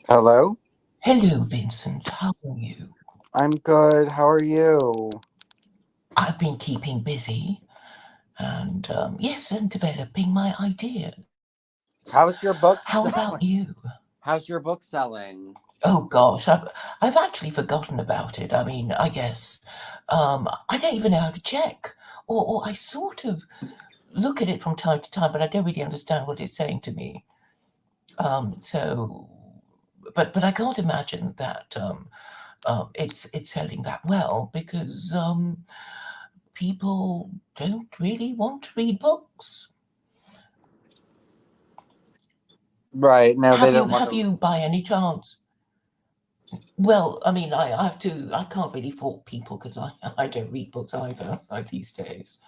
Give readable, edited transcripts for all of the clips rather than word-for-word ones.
Hello? Hello, Vincent. How are you? I'm good. How are you? I've been keeping busy and, yes, and developing my ideas. How How's your about book you? selling? How's your book selling? Oh gosh, I've actually forgotten about it. I mean, I guess I don't even know how to check, or I sort of look at it from time to time, but I don't really understand what it's saying to me. So, but I can't imagine that it's selling that well because people don't really want to read books. Right. No, they Have don't you want have to. you by any chance? Well, I mean, I have to. I can't really fault people because I don't read books either these days.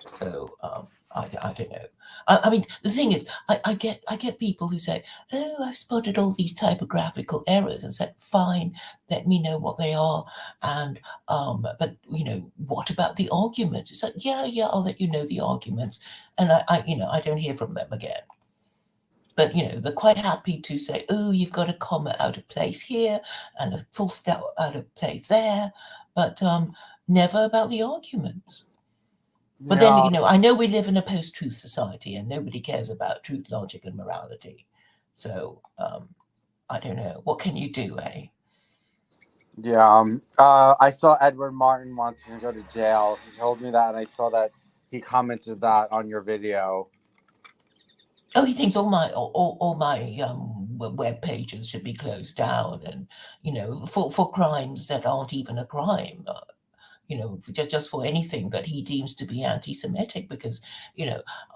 So I don't know. I mean, the thing is, I get people who say, "Oh, I've spotted all these typographical errors," and said, "Fine, let me know what they are." And but what about the arguments? It's like, yeah, yeah, I'll let you know the arguments, and I don't hear from them again. But they're quite happy to say, "Oh, you've got a comma out of place here and a full stop out of place there," but never about the arguments. But then, Yeah. I know we live in a post-truth society and nobody cares about truth, logic, and morality. So I don't know. What can you do, eh? Yeah. I saw Edward Martin wants me to go to jail. He told me that, and I saw that he commented that on your video. Oh, he thinks all my web pages should be closed down, and for crimes that aren't even a crime. Just for anything that he deems to be anti-Semitic, because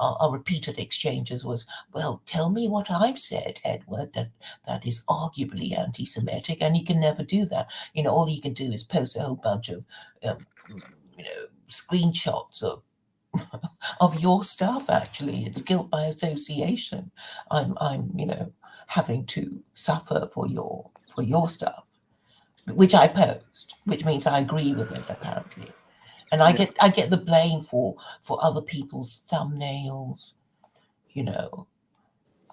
our repeated exchanges was, well, tell me what I've said, Edward, that is arguably anti-Semitic, and he can never do that. All he can do is post a whole bunch of screenshots of your stuff. Actually, it's guilt by association. I'm having to suffer for your stuff, which I post, which means I agree with it apparently. And I Yeah. get I get the blame for other people's thumbnails, you know.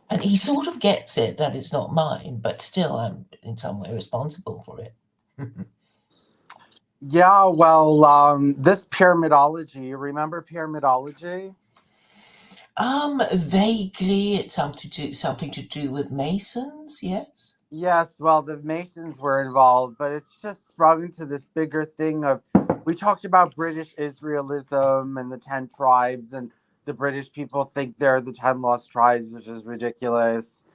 And he sort of gets it that it's not mine, but still I'm in some way responsible for it. Yeah. Well, this pyramidology. Remember pyramidology? Vaguely it's something to do with Masons, yes? Yes, well, the Masons were involved, but it's just sprung into this bigger thing of we talked about British Israelism and the 10 tribes, and the British people think they're the 10 lost tribes, which is ridiculous.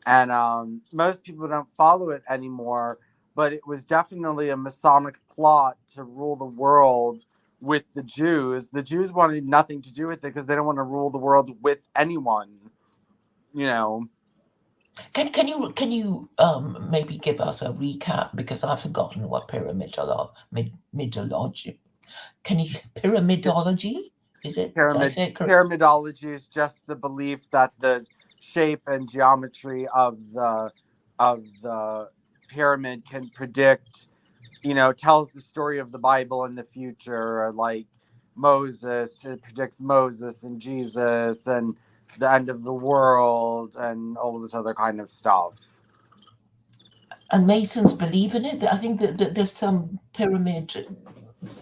And most people don't follow it anymore, but it was definitely a Masonic plot to rule the world with the Jews. The Jews wanted nothing to do with it because they don't want to rule the world with anyone, you know. Can you maybe give us a recap, because I've forgotten what pyramidology. Can you pyramidology? Is it? Did I say it correct? Pyramidology is just the belief that the shape and geometry of the pyramid can predict, tells the story of the Bible in the future, like Moses. It predicts Moses and Jesus and the end of the world and all this other kind of stuff. And Masons believe in it. I think that there's some pyramid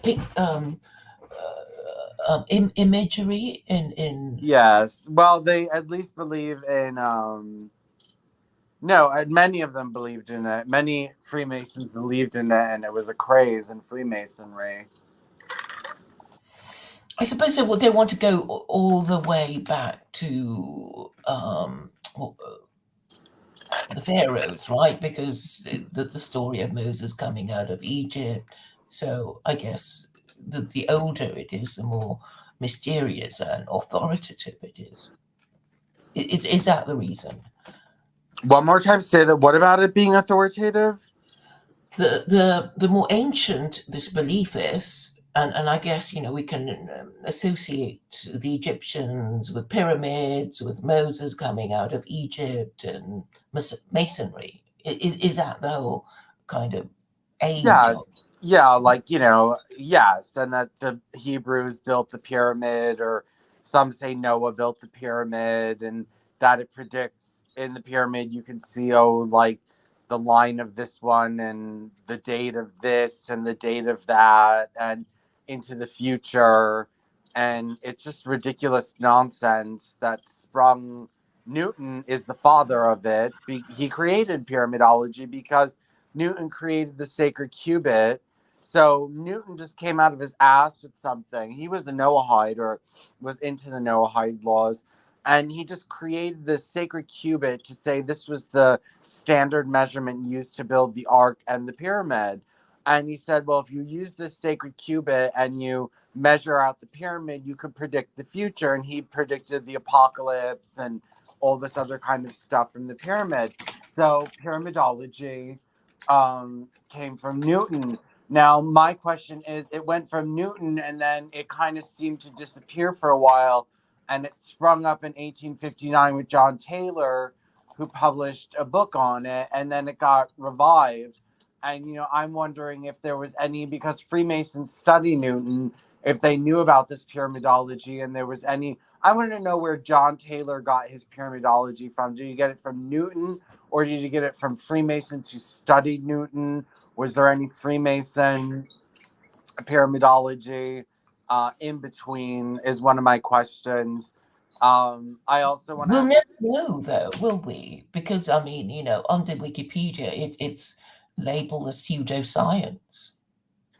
pic, imagery in. Yes, well, they at least believe in no, many of them believed in it. Many Freemasons believed in it, and it was a craze in Freemasonry. I suppose they want to go all the way back to the pharaohs, right? Because the story of Moses coming out of Egypt. So I guess the older it is, the more mysterious and authoritative it is. Is that the reason? One more time, say that. What about it being authoritative? The more ancient this belief is, and I guess we can associate the Egyptians with pyramids, with Moses coming out of Egypt, and masonry. Is that the whole kind of age of? Yes. Yeah, like, yes. And that the Hebrews built the pyramid, or some say Noah built the pyramid, and that it predicts in the pyramid you can see, oh, like the line of this one and the date of this and the date of that and into the future. And it's just ridiculous nonsense that sprung. Newton is the father of it. He created pyramidology because Newton created the sacred cubit. So Newton just came out of his ass with something. He was a Noahide, or was into the Noahide laws, and he just created this sacred cubit to say this was the standard measurement used to build the ark and the pyramid. And he said, well, if you use this sacred cubit and you measure out the pyramid, you could predict the future. And he predicted the apocalypse and all this other kind of stuff from the pyramid. So pyramidology came from Newton. Now, my question is, it went from Newton and then it kind of seemed to disappear for a while, and it sprung up in 1859 with John Taylor, who published a book on it, and then it got revived. And, I'm wondering if there was any, because Freemasons study Newton, if they knew about this pyramidology and there was any. I want to know where John Taylor got his pyramidology from. Did you get it from Newton, or did you get it from Freemasons who studied Newton? Was there any Freemason pyramidology in between, is one of my questions. I also want to. We'll never know, though, will we? Because, under Wikipedia, it's labeled as pseudoscience.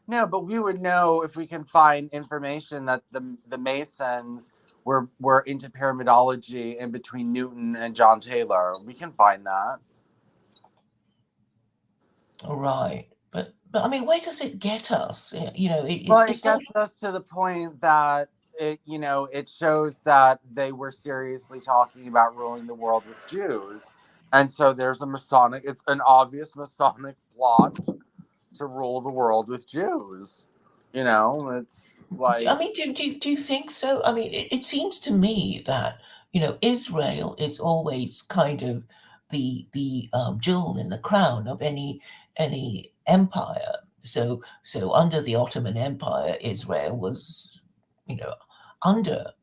No, but we would know if we can find information that the Masons were into pyramidology in between Newton and John Taylor. We can find that. Right. But where does it get us? It gets us to the point that it shows that they were seriously talking about ruling the world with Jews. And so there's it's an obvious Masonic plot to rule the world with Jews. It's like. Do you think so? It seems to me that, Israel is always kind of the jewel in the crown of any empire. So under the Ottoman Empire, Israel was, under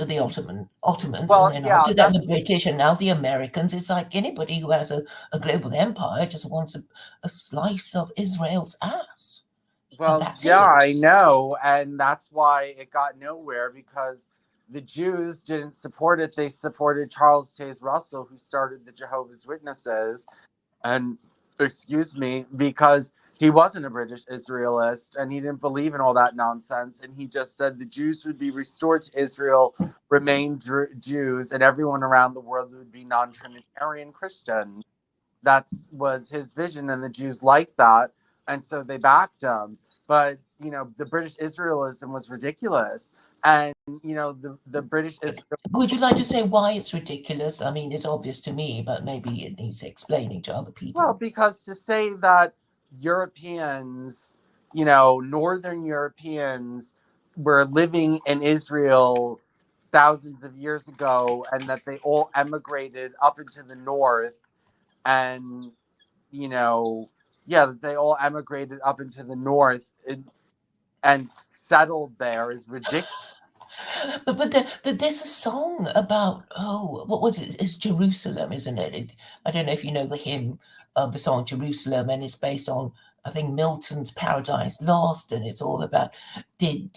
the Ottomans, Well, and then after that the British, and now the Americans. It's like anybody who has a global empire just wants a slice of Israel's ass. Well, I know, and that's why it got nowhere, because the Jews didn't support it. They supported Charles Taze Russell, who started the Jehovah's Witnesses, and because he wasn't a British Israelist and he didn't believe in all that nonsense, and he just said the Jews would be restored to Israel, remain Jews, and everyone around the world would be non-Trinitarian Christian. That was his vision, and the Jews liked that, and so they backed him. But the British Israelism was ridiculous, and the British Israel. Would you like to say why it's ridiculous? It's obvious to me, but maybe it needs explaining to other people. Well, because to say that Europeans, Northern Europeans, were living in Israel thousands of years ago, and that they all emigrated up into the north, and that they all emigrated up into the north and settled there is ridiculous. But there's a song about, what was it? It's Jerusalem, isn't it? I don't know if you know the hymn of the song Jerusalem, and it's based on, I think, Milton's Paradise Lost, and it's all about did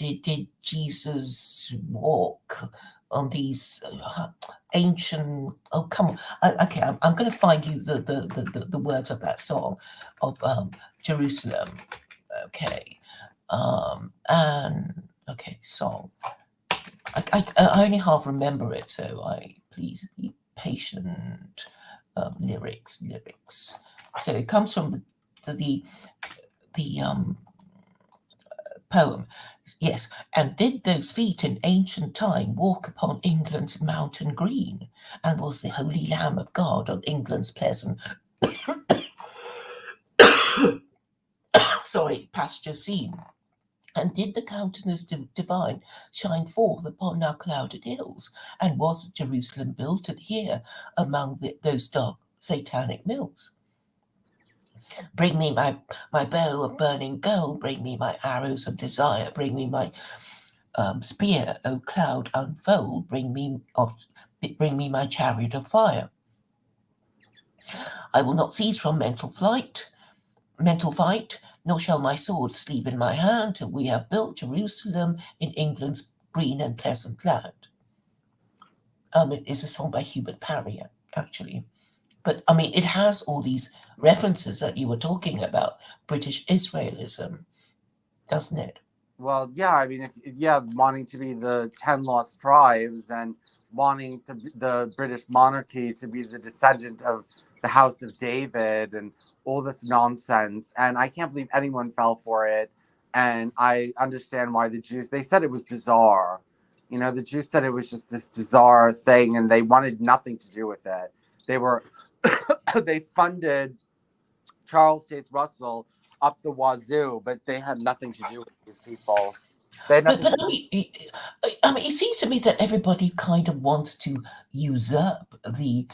Jesus walk on these ancient. Oh, come on! Okay, I'm going to find you the words of that song of Jerusalem. Okay, song. I only half remember it, so please be patient. Lyrics. So it comes from the poem. Yes, and did those feet in ancient time walk upon England's mountain green, and was the holy Lamb of God on England's pleasant pasture seen? And did the countenance divine shine forth upon our clouded hills? And was Jerusalem built here among those dark satanic mills? Bring me my bow of burning gold, bring me my arrows of desire, bring me my spear, O cloud, unfold, bring me my chariot of fire. I will not cease from mental fight, nor shall my sword sleep in my hand till we have built Jerusalem in England's green and pleasant land. It is a song by Hubert Parry, actually. But I mean, it has all these references that you were talking about, British Israelism, doesn't it? Well, yeah, I mean, wanting to be the 10 lost tribes and wanting the British monarchy to be the descendant of the House of David and all this nonsense. And I can't believe anyone fell for it. And I understand why the Jews, they said it was bizarre. You know, the Jews said it was just this bizarre thing and they wanted nothing to do with it. They were, they funded Charles Taze Russell up the wazoo, but they had nothing to do with these people. They had nothing But to I do. mean, it seems to me that everybody kind of wants to usurp the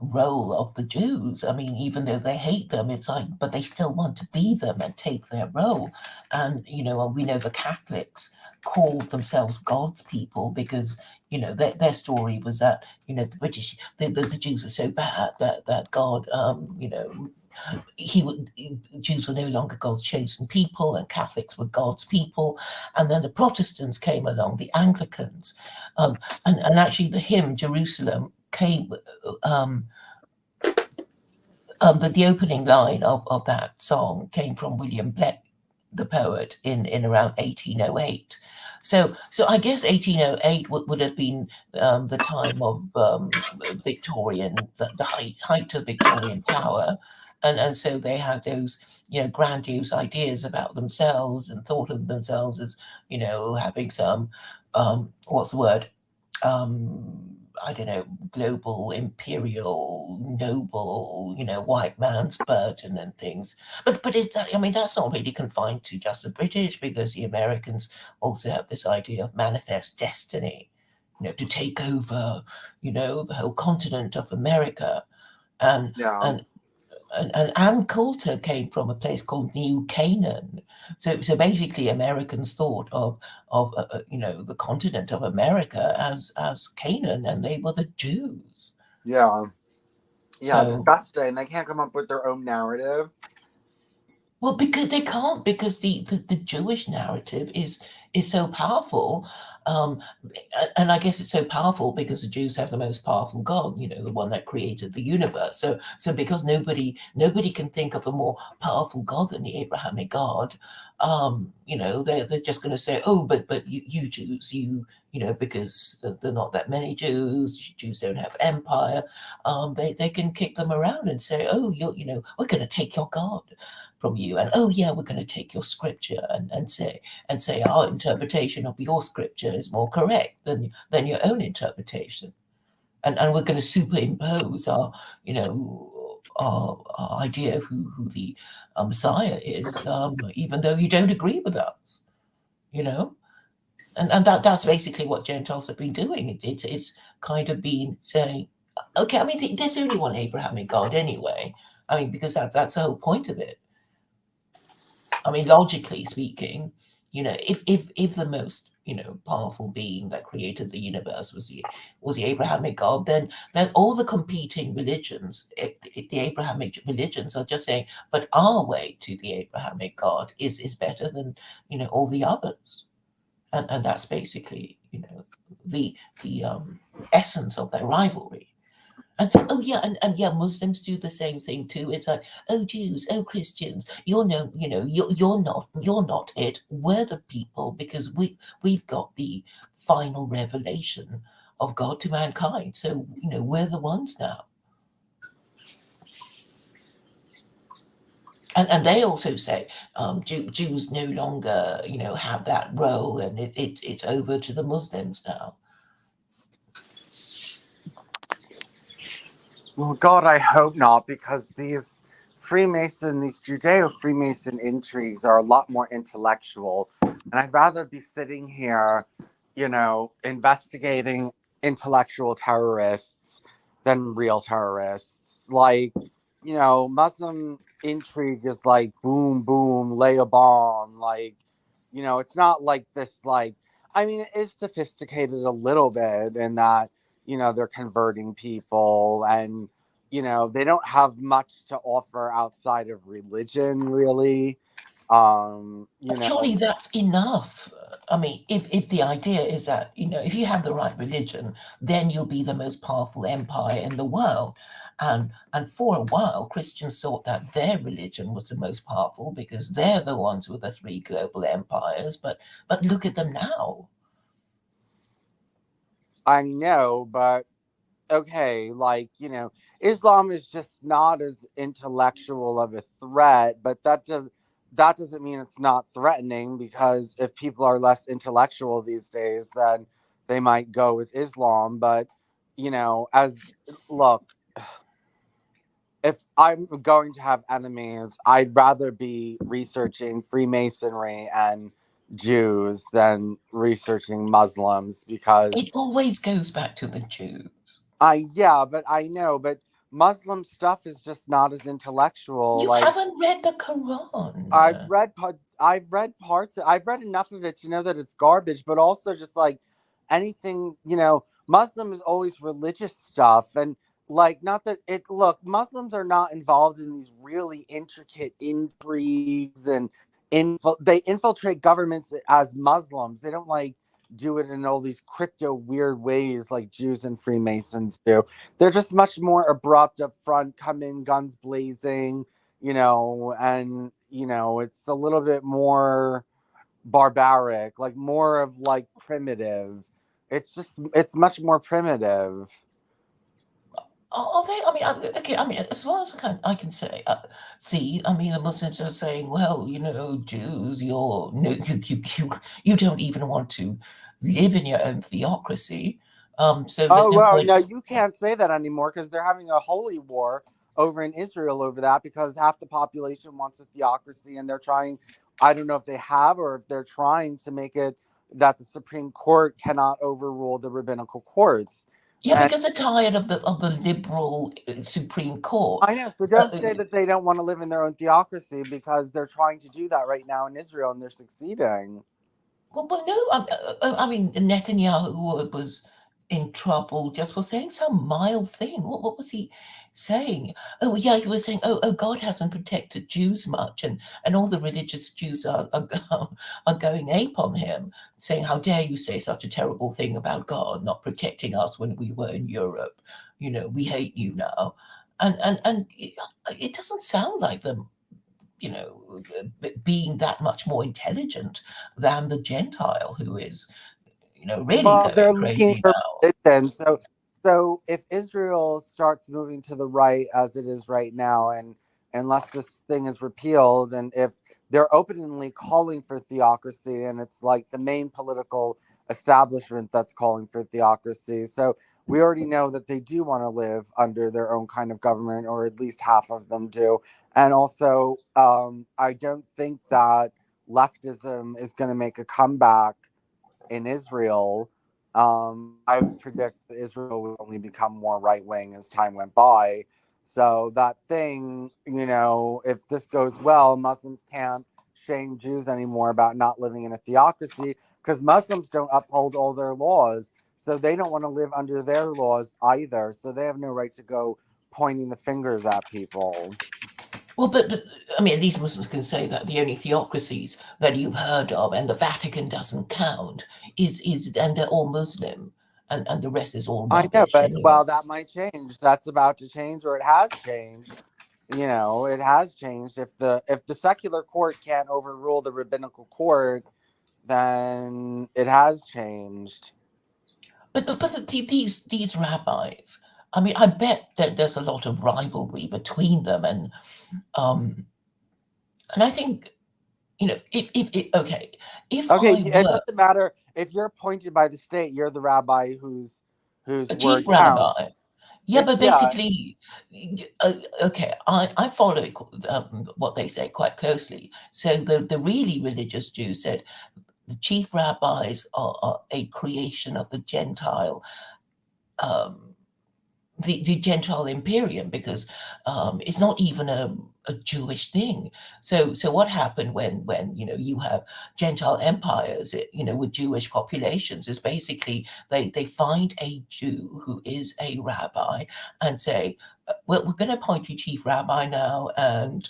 role of the Jews. I mean, even though they hate them, it's like, but they still want to be them and take their role. And we know the Catholics called themselves God's people because their story was that the British the Jews are so bad that God Jews were no longer God's chosen people, and Catholics were God's people. And then the Protestants came along, the Anglicans, and actually the hymn Jerusalem came. The opening line of that song came from William Blake, the poet, in around 1808. So I guess 1808 would have been the time of Victorian, the height of Victorian power. And so they had those, grandiose ideas about themselves and thought of themselves as, having some, what's the word? I don't know, global, imperial, noble, white man's burden and things. But is that, I mean, that's not really confined to just the British, because the Americans also have this idea of manifest destiny, to take over, the whole continent of America. And, Yeah. and and Ann Coulter came from a place called New Canaan. So basically, Americans thought of the continent of America as Canaan, and they were the Jews. Yeah. Yeah, So, disgusting. They can't come up with their own narrative. well, because they can't, because the Jewish narrative is so powerful, and I guess it's so powerful because the Jews have the most powerful God, the one that created the universe. So because nobody can think of a more powerful God than the Abrahamic God, they're just going to say, oh, but you Jews, because there are not that many Jews don't have empire. They can kick them around and say, oh, we're going to take your God from you, and oh yeah, we're going to take your scripture and say our interpretation of your scripture is more correct than your own interpretation, and we're going to superimpose our our idea of who the Messiah is, even though you don't agree with us, and that's basically what Gentiles have been doing. It's kind of been saying, okay, I mean, there's only one Abrahamic God anyway. I mean, because that's the whole point of it. I mean, logically speaking, if the most powerful being that created the universe was the Abrahamic God, then all the competing religions, the Abrahamic religions, are just saying, but our way to the Abrahamic God is better than all the others, and that's basically the essence of their rivalry. And oh yeah, and yeah, Muslims do the same thing too. It's like, oh Jews, oh Christians, you're you're not it. We're the people, because we've got the final revelation of God to mankind. So we're the ones now. And they also say Jews no longer have that role, and it's over to the Muslims now. Well, God, I hope not, because these these Judeo-Freemason intrigues are a lot more intellectual. And I'd rather be sitting here, investigating intellectual terrorists than real terrorists. Like, Muslim intrigue is like boom, boom, lay a bomb. Like, it's not like this, like, I mean, it is sophisticated a little bit in that, they're converting people and, they don't have much to offer outside of religion, really. But surely that's enough. I mean, if the idea is that, if you have the right religion, then you'll be the most powerful empire in the world. And for a while, Christians thought that their religion was the most powerful because they're the ones with the three global empires. But look at them now. I know, but okay, Islam is just not as intellectual of a threat, but that doesn't mean it's not threatening, because if people are less intellectual these days, then they might go with Islam. But as look, if I'm going to have enemies, I'd rather be researching Freemasonry and Jews than researching Muslims, because It always goes back to the Jews. but I know, but Muslim stuff is just not as intellectual. You Like, haven't read the Quran. I've read parts. I've read enough of it to know that it's garbage, but also just like anything, Muslim is always religious stuff, and like, not that it. Look, Muslims are not involved in these really intricate intrigues, and they infiltrate governments as Muslims. They don't like do it in all these crypto weird ways like Jews and Freemasons do. They're just much more abrupt up front, come in guns blazing, and it's a little bit more barbaric, like more of like primitive. It's much more primitive. Are they? I mean, okay. I mean, as far as I can say, see. I mean, the Muslims are saying, well, Jews, you're no, you don't even want to live in your own theocracy. So there's Oh, no well, point. no, you can't say that anymore, because they're having a holy war over in Israel over that, because half the population wants a theocracy, and they're trying. I don't know if they have, or if they're trying to make it that the Supreme Court cannot overrule the rabbinical courts. Yeah, And because they're tired of the liberal Supreme Court. I know, so don't say that they don't want to live in their own theocracy, because they're trying to do that right now in Israel, and they're succeeding. Well, no, I mean, Netanyahu was in trouble just for saying some mild thing. What was he saying? Oh, yeah, he was saying, oh, God hasn't protected Jews much, and all the religious Jews are going ape on him, saying, how dare you say such a terrible thing about God not protecting us when we were in Europe? We hate you now. And it doesn't sound like them being that much more intelligent than the Gentile who is, really Well, they're going looking crazy for now. religion. So if Israel starts moving to the right as it is right now, and unless this thing is repealed, and if they're openly calling for theocracy, and it's like the main political establishment that's calling for theocracy, so we already know that they do want to live under their own kind of government, or at least half of them do. And also, I don't think that leftism is going to make a comeback in Israel. I would predict that Israel would only become more right wing as time went by. So that thing, if this goes well, Muslims can't shame Jews anymore about not living in a theocracy, because Muslims don't uphold all their laws. So they don't want to live under their laws either. So they have no right to go pointing the fingers at people. Well, but I mean, at least Muslims can say that the only theocracies that you've heard of, and the Vatican doesn't count, is and they're all Muslim, and the rest is all I know, rubbish but anyway. well, that might change. That's about to change, or it has changed. It has changed. If the secular court can't overrule the rabbinical court, then it has changed. But these rabbis, I mean, I bet that there's a lot of rivalry between them, and I think if okay, if Okay, I it were doesn't matter if you're appointed by the state. You're the rabbi whose a word chief rabbi. counts. Yeah, but Yeah. basically, okay, I follow what they say quite closely. So the really religious Jews said the chief rabbis are a creation of the Gentile the Gentile Imperium, because it's not even a Jewish thing. So what happened when you have Gentile empires, with Jewish populations, is basically they find a Jew who is a rabbi and say, well, we're going to appoint you chief rabbi now, and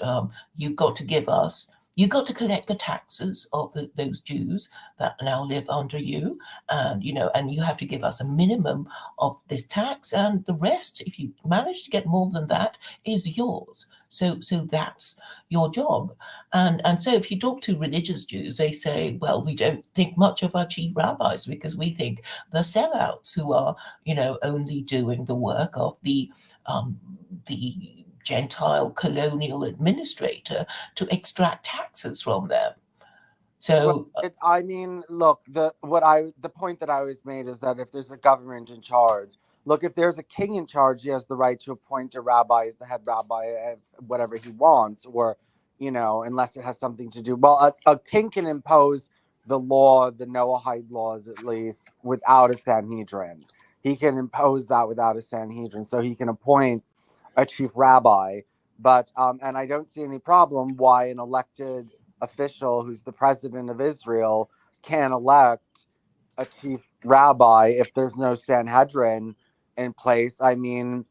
you've got to give us. You've got to collect the taxes of those Jews that now live under you, and you have to give us a minimum of this tax, and the rest, if you manage to get more than that, is yours. So that's your job. And so if you talk to religious Jews, they say, well, we don't think much of our chief rabbis because we think they're sellouts who are, only doing the work of the Gentile colonial administrator to extract taxes from them. Well, So I mean, look, the point that I always made is that if there's a government in charge, look, if there's a king in charge, he has the right to appoint a rabbi as the head rabbi of whatever he wants, or unless it has something to do. Well, a king can impose the law, the Noahide laws, at least, without a Sanhedrin. He can impose that without a Sanhedrin, so he can appoint a chief rabbi. But and I don't see any problem why an elected official who's the president of Israel can elect a chief rabbi if there's no Sanhedrin in place. I mean,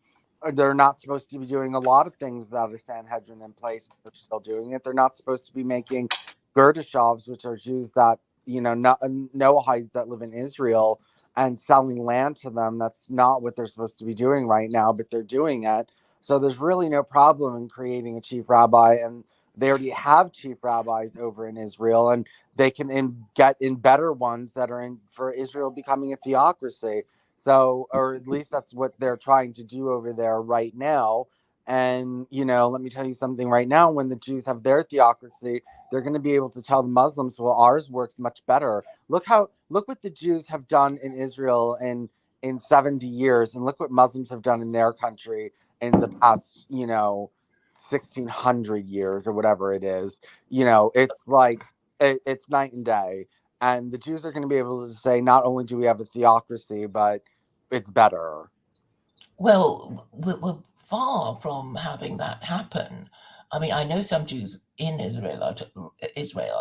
they're not supposed to be doing a lot of things without a Sanhedrin in place. They're still doing it. They're not supposed to be making Gerdashovs, which are Jews that, Noahides that live in Israel, and selling land to them. That's not what they're supposed to be doing right now, but they're doing it. So there's really no problem in creating a chief rabbi, and they already have chief rabbis over in Israel, and they can get in better ones that are in for Israel becoming a theocracy. So, or at least that's what they're trying to do over there right now. And, let me tell you something right now, when the Jews have their theocracy, they're going to be able to tell the Muslims, well, ours works much better. Look what the Jews have done in Israel in 70 years, and look what Muslims have done in their country in the past, 1600 years or whatever it is. It's like it's night and day. And the Jews are going to be able to say, not only do we have a theocracy, but it's better. well, we're far from having that happen. I mean, I know some Jews in Israel are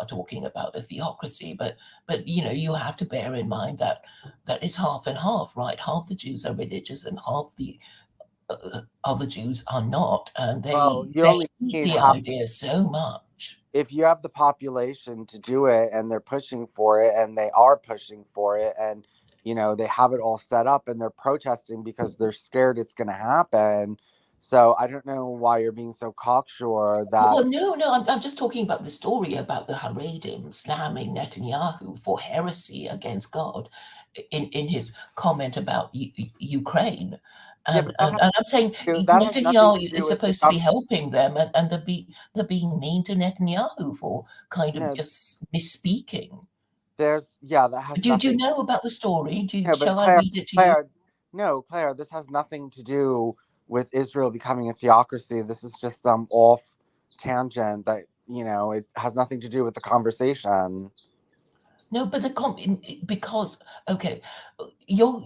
talking about a theocracy, but you have to bear in mind that it's half and half, right? Half the Jews are religious and half the other Jews are not, and Well, you they only hate need the half. idea so much. If you have the population to do it, and they're pushing for it, and they are pushing for it, and they have it all set up, and they're protesting because they're scared it's going to happen. So I don't know why you're being so cocksure that. Well, no, I'm just talking about the story about the Haredim slamming Netanyahu for heresy against God in his comment about Ukraine. Yeah, And, but and, and I'm saying that has nothing to Netanyahu do is with the supposed to be helping them, and they're being mean to Netanyahu for kind of no. just misspeaking. That has Do you nothing. know about the story? No, but Shall I read it to you? Claire, this has nothing to do with Israel becoming a theocracy. This is just some off tangent that it has nothing to do with the conversation. No, but because okay, you're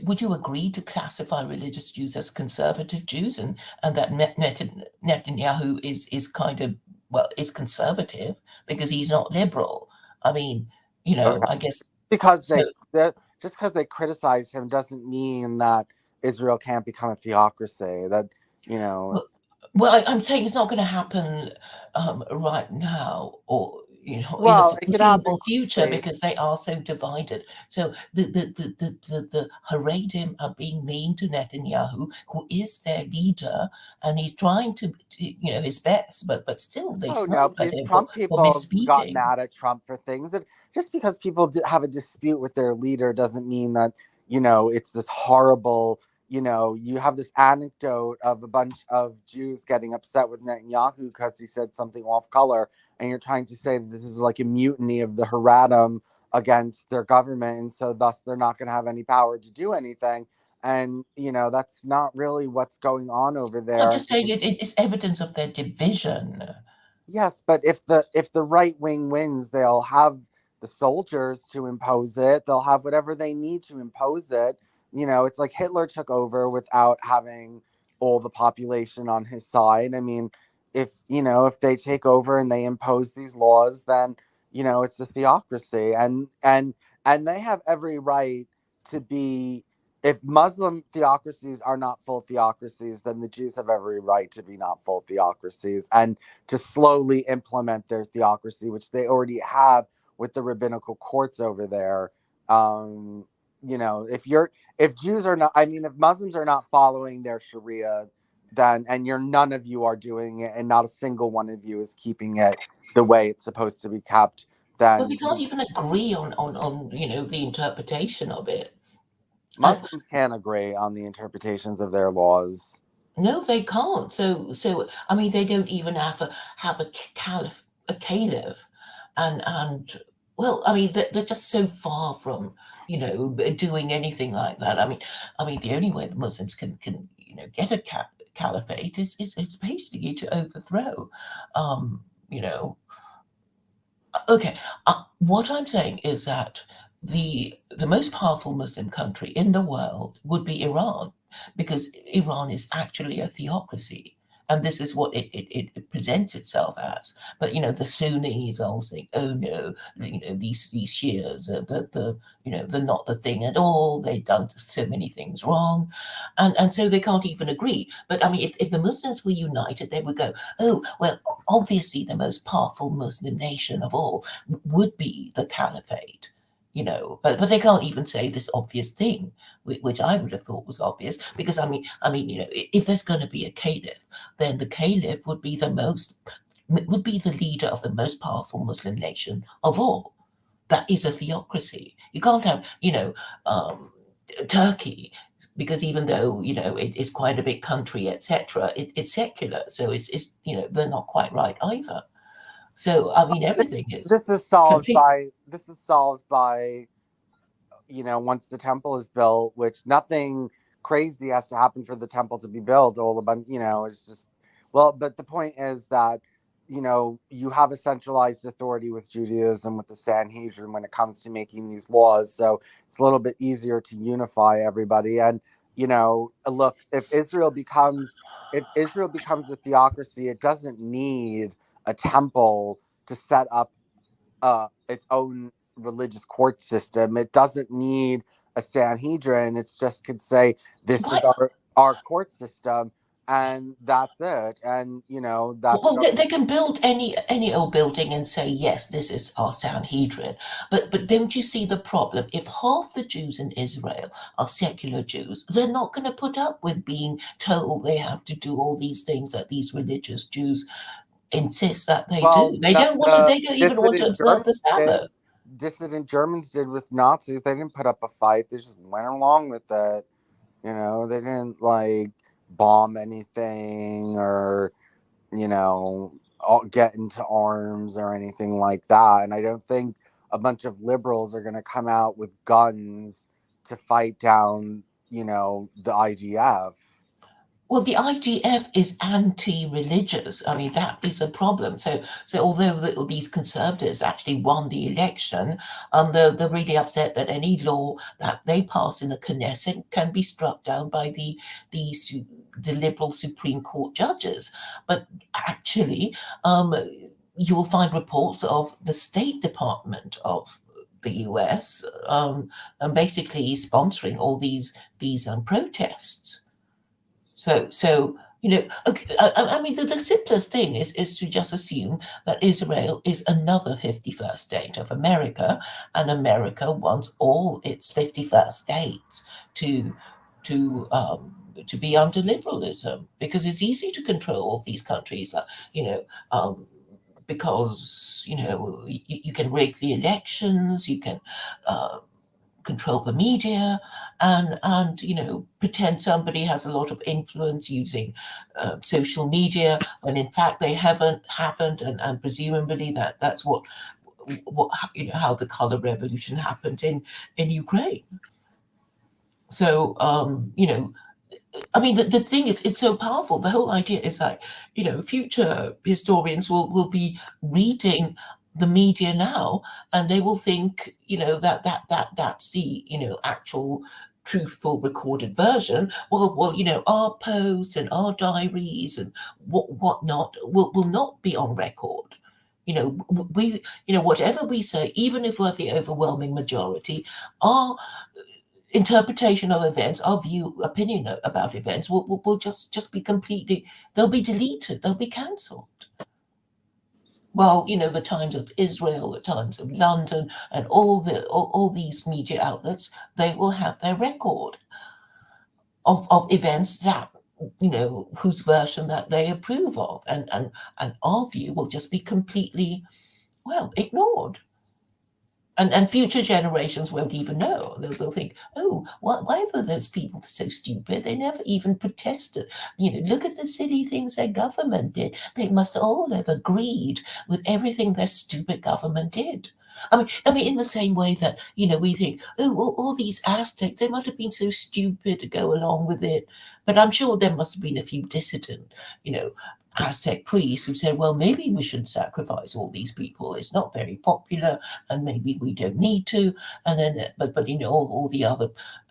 would you agree to classify religious Jews as conservative Jews, and that Netanyahu is kind of, well, is conservative because he's not liberal? I mean, Okay, I guess because so. just because they criticize him doesn't mean that Israel can't become a theocracy. That you know, Well, I'm saying it's not going to happen right now, or in the well, it could happen foreseeable future, quickly. because they are so divided. So the Haredim are being mean to Netanyahu, who is their leader, and he's trying to his best, but still they Oh no, sniper please! him Trump for people got misspeaking. mad at Trump for things that just because people have a dispute with their leader doesn't mean that it's this horrible. You have this anecdote of a bunch of Jews getting upset with Netanyahu because he said something off color, and you're trying to say that this is like a mutiny of the Haradim against their government, and so thus they're not going to have any power to do anything. And that's not really what's going on over I'm there. just saying it's evidence of their division. Yes, but if the right wing wins, they'll have the soldiers to impose it. They'll have whatever they need to impose it. it's like Hitler took over without having all the population on his side. I mean, if they take over and they impose these laws, then it's a theocracy, and they have every right to be. If Muslim theocracies are not full theocracies, then the Jews have every right to be not full theocracies and to slowly implement their theocracy, which they already have with the rabbinical courts over there. Um, if Jews are not, I mean, if Muslims are not following their Sharia, then and none of you are doing it, and not a single one of you is keeping it the way it's supposed to be kept, Well, they then can't even agree on the interpretation of it. And Muslims can't agree on the interpretations of their laws. no, they can't. So I mean, they don't even have a caliph, and well, I mean, they're just so far from doing anything like that. I mean, the only way the Muslims can get a caliphate is it's basically to overthrow, um, you know. Okay, what I'm saying is that the most powerful Muslim country in the world would be Iran, because Iran is actually a theocracy, and this is what it presents itself as. But the Sunnis all saying, "Oh no, these Shias, they're not the thing at all. They've done so many things wrong," and so they can't even agree. But I mean, if the Muslims were united, they would go, "Oh well, obviously the most powerful Muslim nation of all would be the caliphate." But they can't even say this obvious thing, which I would have thought was obvious, because if there's going to be a caliph, then the caliph would be the leader of the most powerful Muslim nation of all. That is a theocracy. You can't have um, Turkey, because even though it's quite a big country, etc., it's secular, so it's they're not quite right either. So I mean, everything is This is solved complete. by once the temple is built, which nothing crazy has to happen for the temple to be built. All about, it's just, well, but the point is that, you have a centralized authority with Judaism, with the Sanhedrin when it comes to making these laws. So it's a little bit easier to unify everybody. And, look, if Israel becomes a theocracy, it doesn't need a temple to set up its own religious court system. It doesn't need a Sanhedrin. It's just could say this is Why? our court system, and that's it. And that's Well, they can build any old building and say, yes, this is our Sanhedrin. But don't you see the problem? If half the Jews in Israel are secular Jews, they're not going to put up with being told they have to do all these things that these religious Jews insist that they well do. They that don't want to. the They don't even want to dissident observe the Germans did. Sabbath. Dissident Germans did with Nazis. They didn't put up a fight. They just went along with it. They didn't like bomb anything or get into arms or anything like that. And I don't think a bunch of liberals are going to come out with guns to fight down, the IGF. Well, the IGF is anti-religious. I mean, that is a problem. So although these conservatives actually won the election, they're really upset that any law that they pass in the Knesset can be struck down by the the liberal Supreme Court judges. But actually, you will find reports of the State Department of the US, and basically sponsoring all these protests. So okay, I mean, the simplest thing is to just assume that Israel is another 51st state of America, and America wants all its 51st states to be under liberalism, because it's easy to control all these countries, because you can rig the elections, you can uh, control the media, and pretend somebody has a lot of influence using social media when in fact they haven't, and presumably that's what how the color revolution happened in Ukraine. So I mean, the thing is, it's so powerful. The whole idea is that, future historians will be reading the media now, and they will think, that's the, actual truthful recorded version, well, our posts and our diaries and whatnot will not be on record. We, whatever we say, even if we're the overwhelming majority, our interpretation of events, our opinion about events will just be completely, they'll be deleted, they'll be cancelled. Well, the Times of Israel, the Times of London, and all these media outlets, they will have their record of events that whose version that they approve of, and our view will just be completely, well, ignored. And future generations won't even know. They'll think, oh, why were those people so stupid? They never even protested. Look at the silly things their government did. They must all have agreed with everything their stupid government did. I mean, in the same way that, we think, oh, all these Aztecs, they must have been so stupid to go along with it. But I'm sure there must have been a few dissident, Aztec priests who said, well, maybe we shouldn't sacrifice all these people. It's not very popular, and maybe we don't need to. And then, but all the other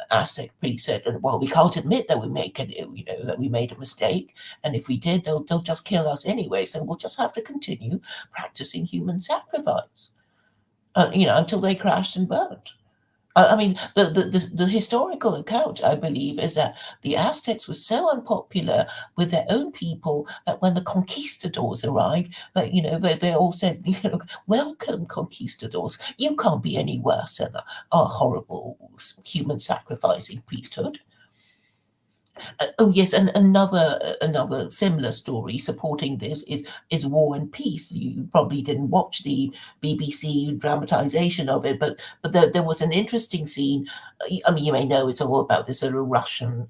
Aztec priests said, well, we can't admit that we that we made a mistake, and if we did, they'll just kill us anyway. So we'll just have to continue practicing human sacrifice, until they crashed and burnt. I mean, the historical account, I believe, is that the Aztecs were so unpopular with their own people that when the conquistadors arrived, that they all said, welcome, conquistadors. You can't be any worse than our horrible human sacrificing priesthood. Oh yes, and another similar story supporting this is War and Peace. You probably didn't watch the BBC dramatization of it, but there was an interesting scene. I mean, you may know it's all about this sort of Russian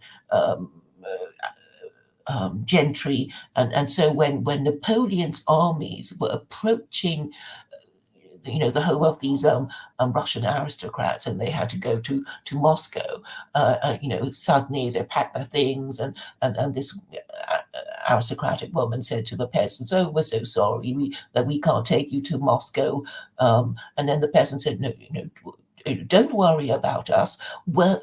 gentry, and so when Napoleon's armies were approaching the home of these Russian aristocrats, and they had to go to Moscow. Suddenly they packed their things, and this aristocratic woman said to the peasants, "Oh, we're so sorry that we can't take you to Moscow." And then the peasant said, "No, don't worry about us. We're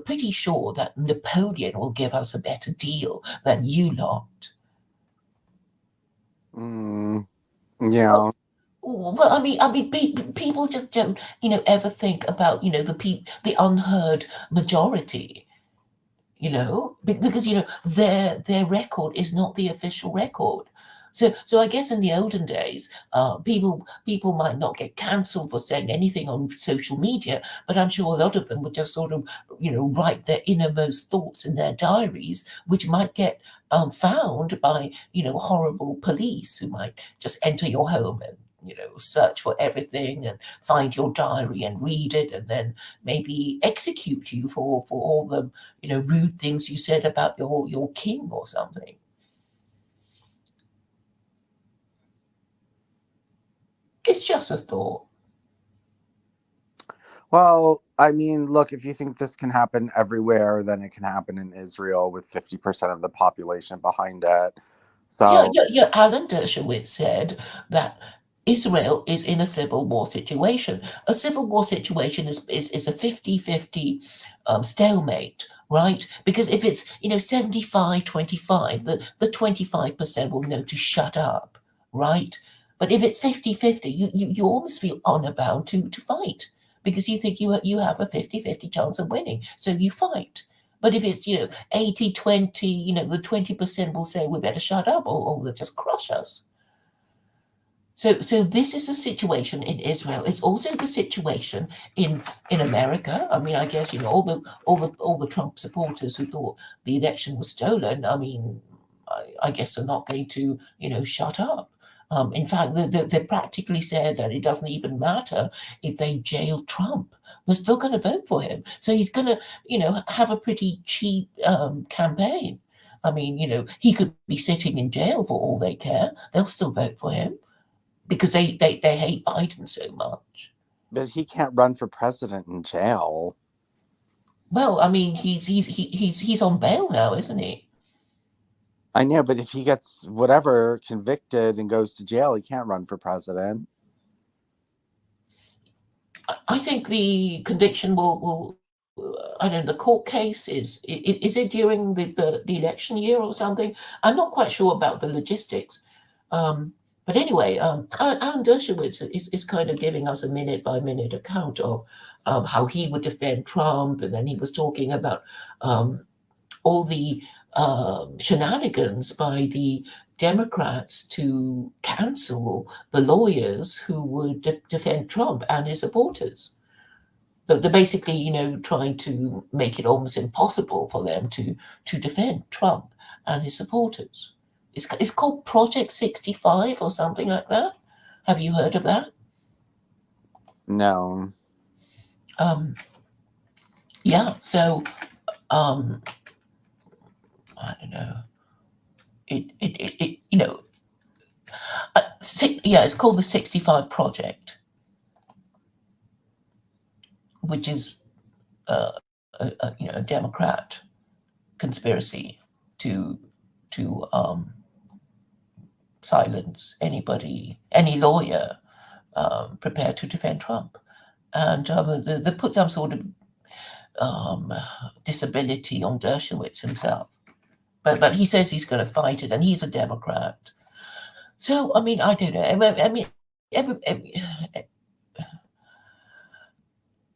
pretty sure that Napoleon will give us a better deal than you lot." Yeah. Well, I mean, people just don't, ever think about, the unheard majority, because their record is not the official record. So I guess in the olden days, people might not get cancelled for saying anything on social media, but I'm sure a lot of them would just sort of, write their innermost thoughts in their diaries, which might get found by, horrible police who might just enter your home and search for everything and find your diary and read it, and then maybe execute you for all the rude things you said about your king or something. It's just a thought. Well, I mean, look, if you think this can happen everywhere, then it can happen in Israel with 50% of the population behind it. So Yeah. Alan Dershowitz said that Israel is in a civil war situation. A civil war situation is a 50-50 stalemate, right? Because if it's 75-25, the 25% will know to shut up, right? But if it's 50-50, you almost feel honor bound to fight, because you think you have a 50-50 chance of winning, so you fight. But if it's 80-20, the 20% will say we better shut up, or they'll just crush us. So this is a situation in Israel. It's also the situation in America. I mean, I guess all the Trump supporters who thought the election was stolen, I mean, I guess they're not going to shut up. In fact, they practically said that it doesn't even matter if they jail Trump. We're still going to vote for him. So he's going to have a pretty cheap campaign. I mean, he could be sitting in jail for all they care. They'll still vote for him because they hate Biden so much. but he can't run for president in jail. Well, I mean, he's on bail now, isn't he? I know, but if he gets whatever convicted and goes to jail, he can't run for president. I think the conviction will I don't know, the court case is it during the election year or something? I'm not quite sure about the logistics. But anyway, Alan Dershowitz is kind of giving us a minute by minute account of how he would defend Trump, and then he was talking about all the shenanigans by the Democrats to cancel the lawyers who would defend Trump and his supporters. They're basically, trying to make it almost impossible for them to defend Trump and his supporters. It's called Project 65 or something like that. Have you heard of that? No. Yeah. So, I don't know. It's called the 65 Project, which is a Democrat conspiracy to silence any lawyer prepared to defend Trump, and they put some sort of disability on Dershowitz himself, but he says he's going to fight it, and he's a Democrat. So I mean, I don't know. I mean,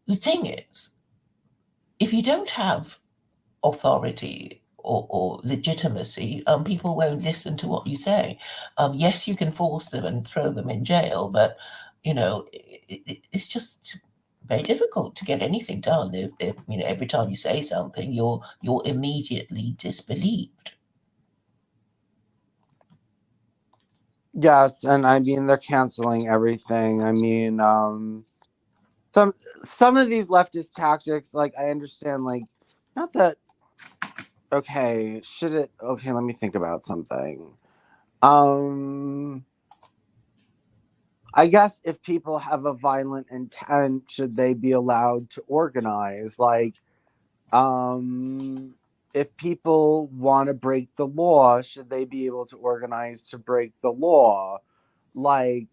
the thing is, if you don't have authority or legitimacy, people won't listen to what you say. Yes, you can force them and throw them in jail, but it's just very difficult to get anything done if every time you say something, you're immediately disbelieved. Yes, and I mean they're canceling everything. I mean, some of these leftist tactics, like I understand, like not that. Okay, should it? Okay, let me think about something. I guess if people have a violent intent, should they be allowed to organize? Like, if people want to break the law, should they be able to organize to break the law? Like,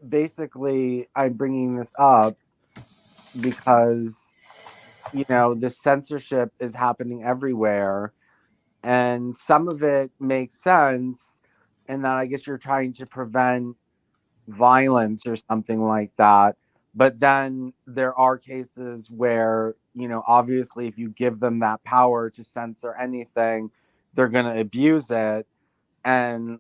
basically, I'm bringing this up because, this censorship is happening everywhere. And some of it makes sense. And that I guess you're trying to prevent violence or something like that. But then there are cases where, obviously, if you give them that power to censor anything, they're going to abuse it and,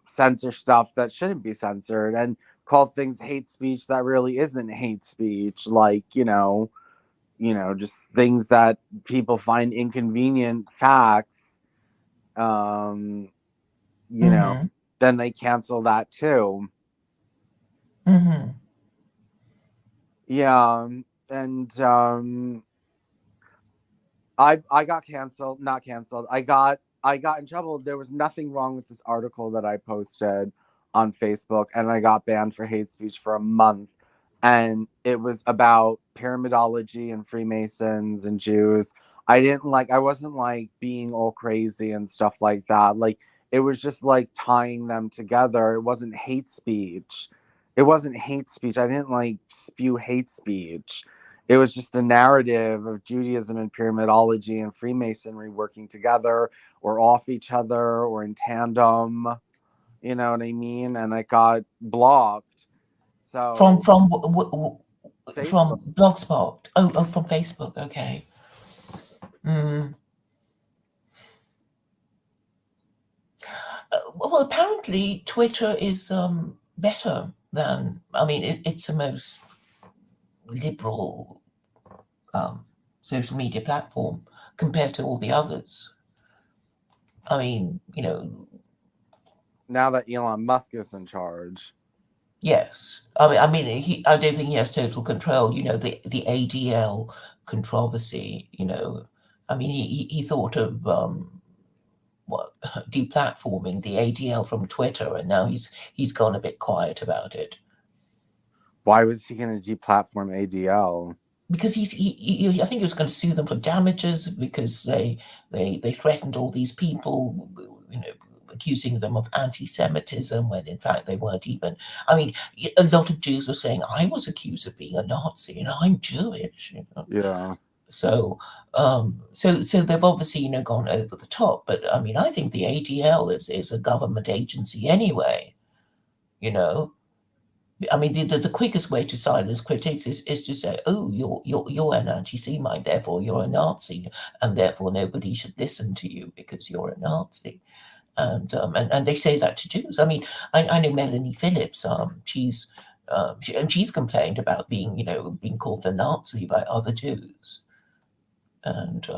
censor stuff that shouldn't be censored and call things hate speech that really isn't hate speech. Just things that people find inconvenient facts, then they cancel that too. Mm-hmm. Yeah, and I got canceled, not canceled. I got in trouble. There was nothing wrong with this article that I posted on Facebook, and I got banned for hate speech for a month. And it was about pyramidology and Freemasons and Jews. I wasn't like being all crazy and stuff like that. Like it was just like tying them together. It wasn't hate speech. It wasn't hate speech. I didn't like spew hate speech. It was just a narrative of Judaism and pyramidology and Freemasonry working together or off each other or in tandem. You know what I mean? And I got blocked. So From Facebook. Blogspot. Oh, from Facebook. Okay. Well, apparently Twitter is better than. I mean, it's the most liberal social media platform compared to all the others. I mean, Now that Elon Musk is in charge. yes. I mean, I don't think he has total control. The ADL controversy. I mean, he thought of deplatforming the ADL from Twitter, and now he's gone a bit quiet about it. Why was he going to deplatform ADL? Because I think he was going to sue them for damages because they threatened all these people, accusing them of anti-Semitism when in fact they weren't even. I mean, a lot of Jews were saying, I was accused of being a Nazi and I'm Jewish. Yeah. So they've obviously gone over the top. But I mean, I think the ADL is a government agency anyway. I mean, the quickest way to silence critics is to say, "Oh, you're an anti-Semite, therefore you're a Nazi, and therefore nobody should listen to you because you're a Nazi." And they say that to Jews. I mean, I know Melanie Phillips. She's complained about being called a Nazi by other Jews. And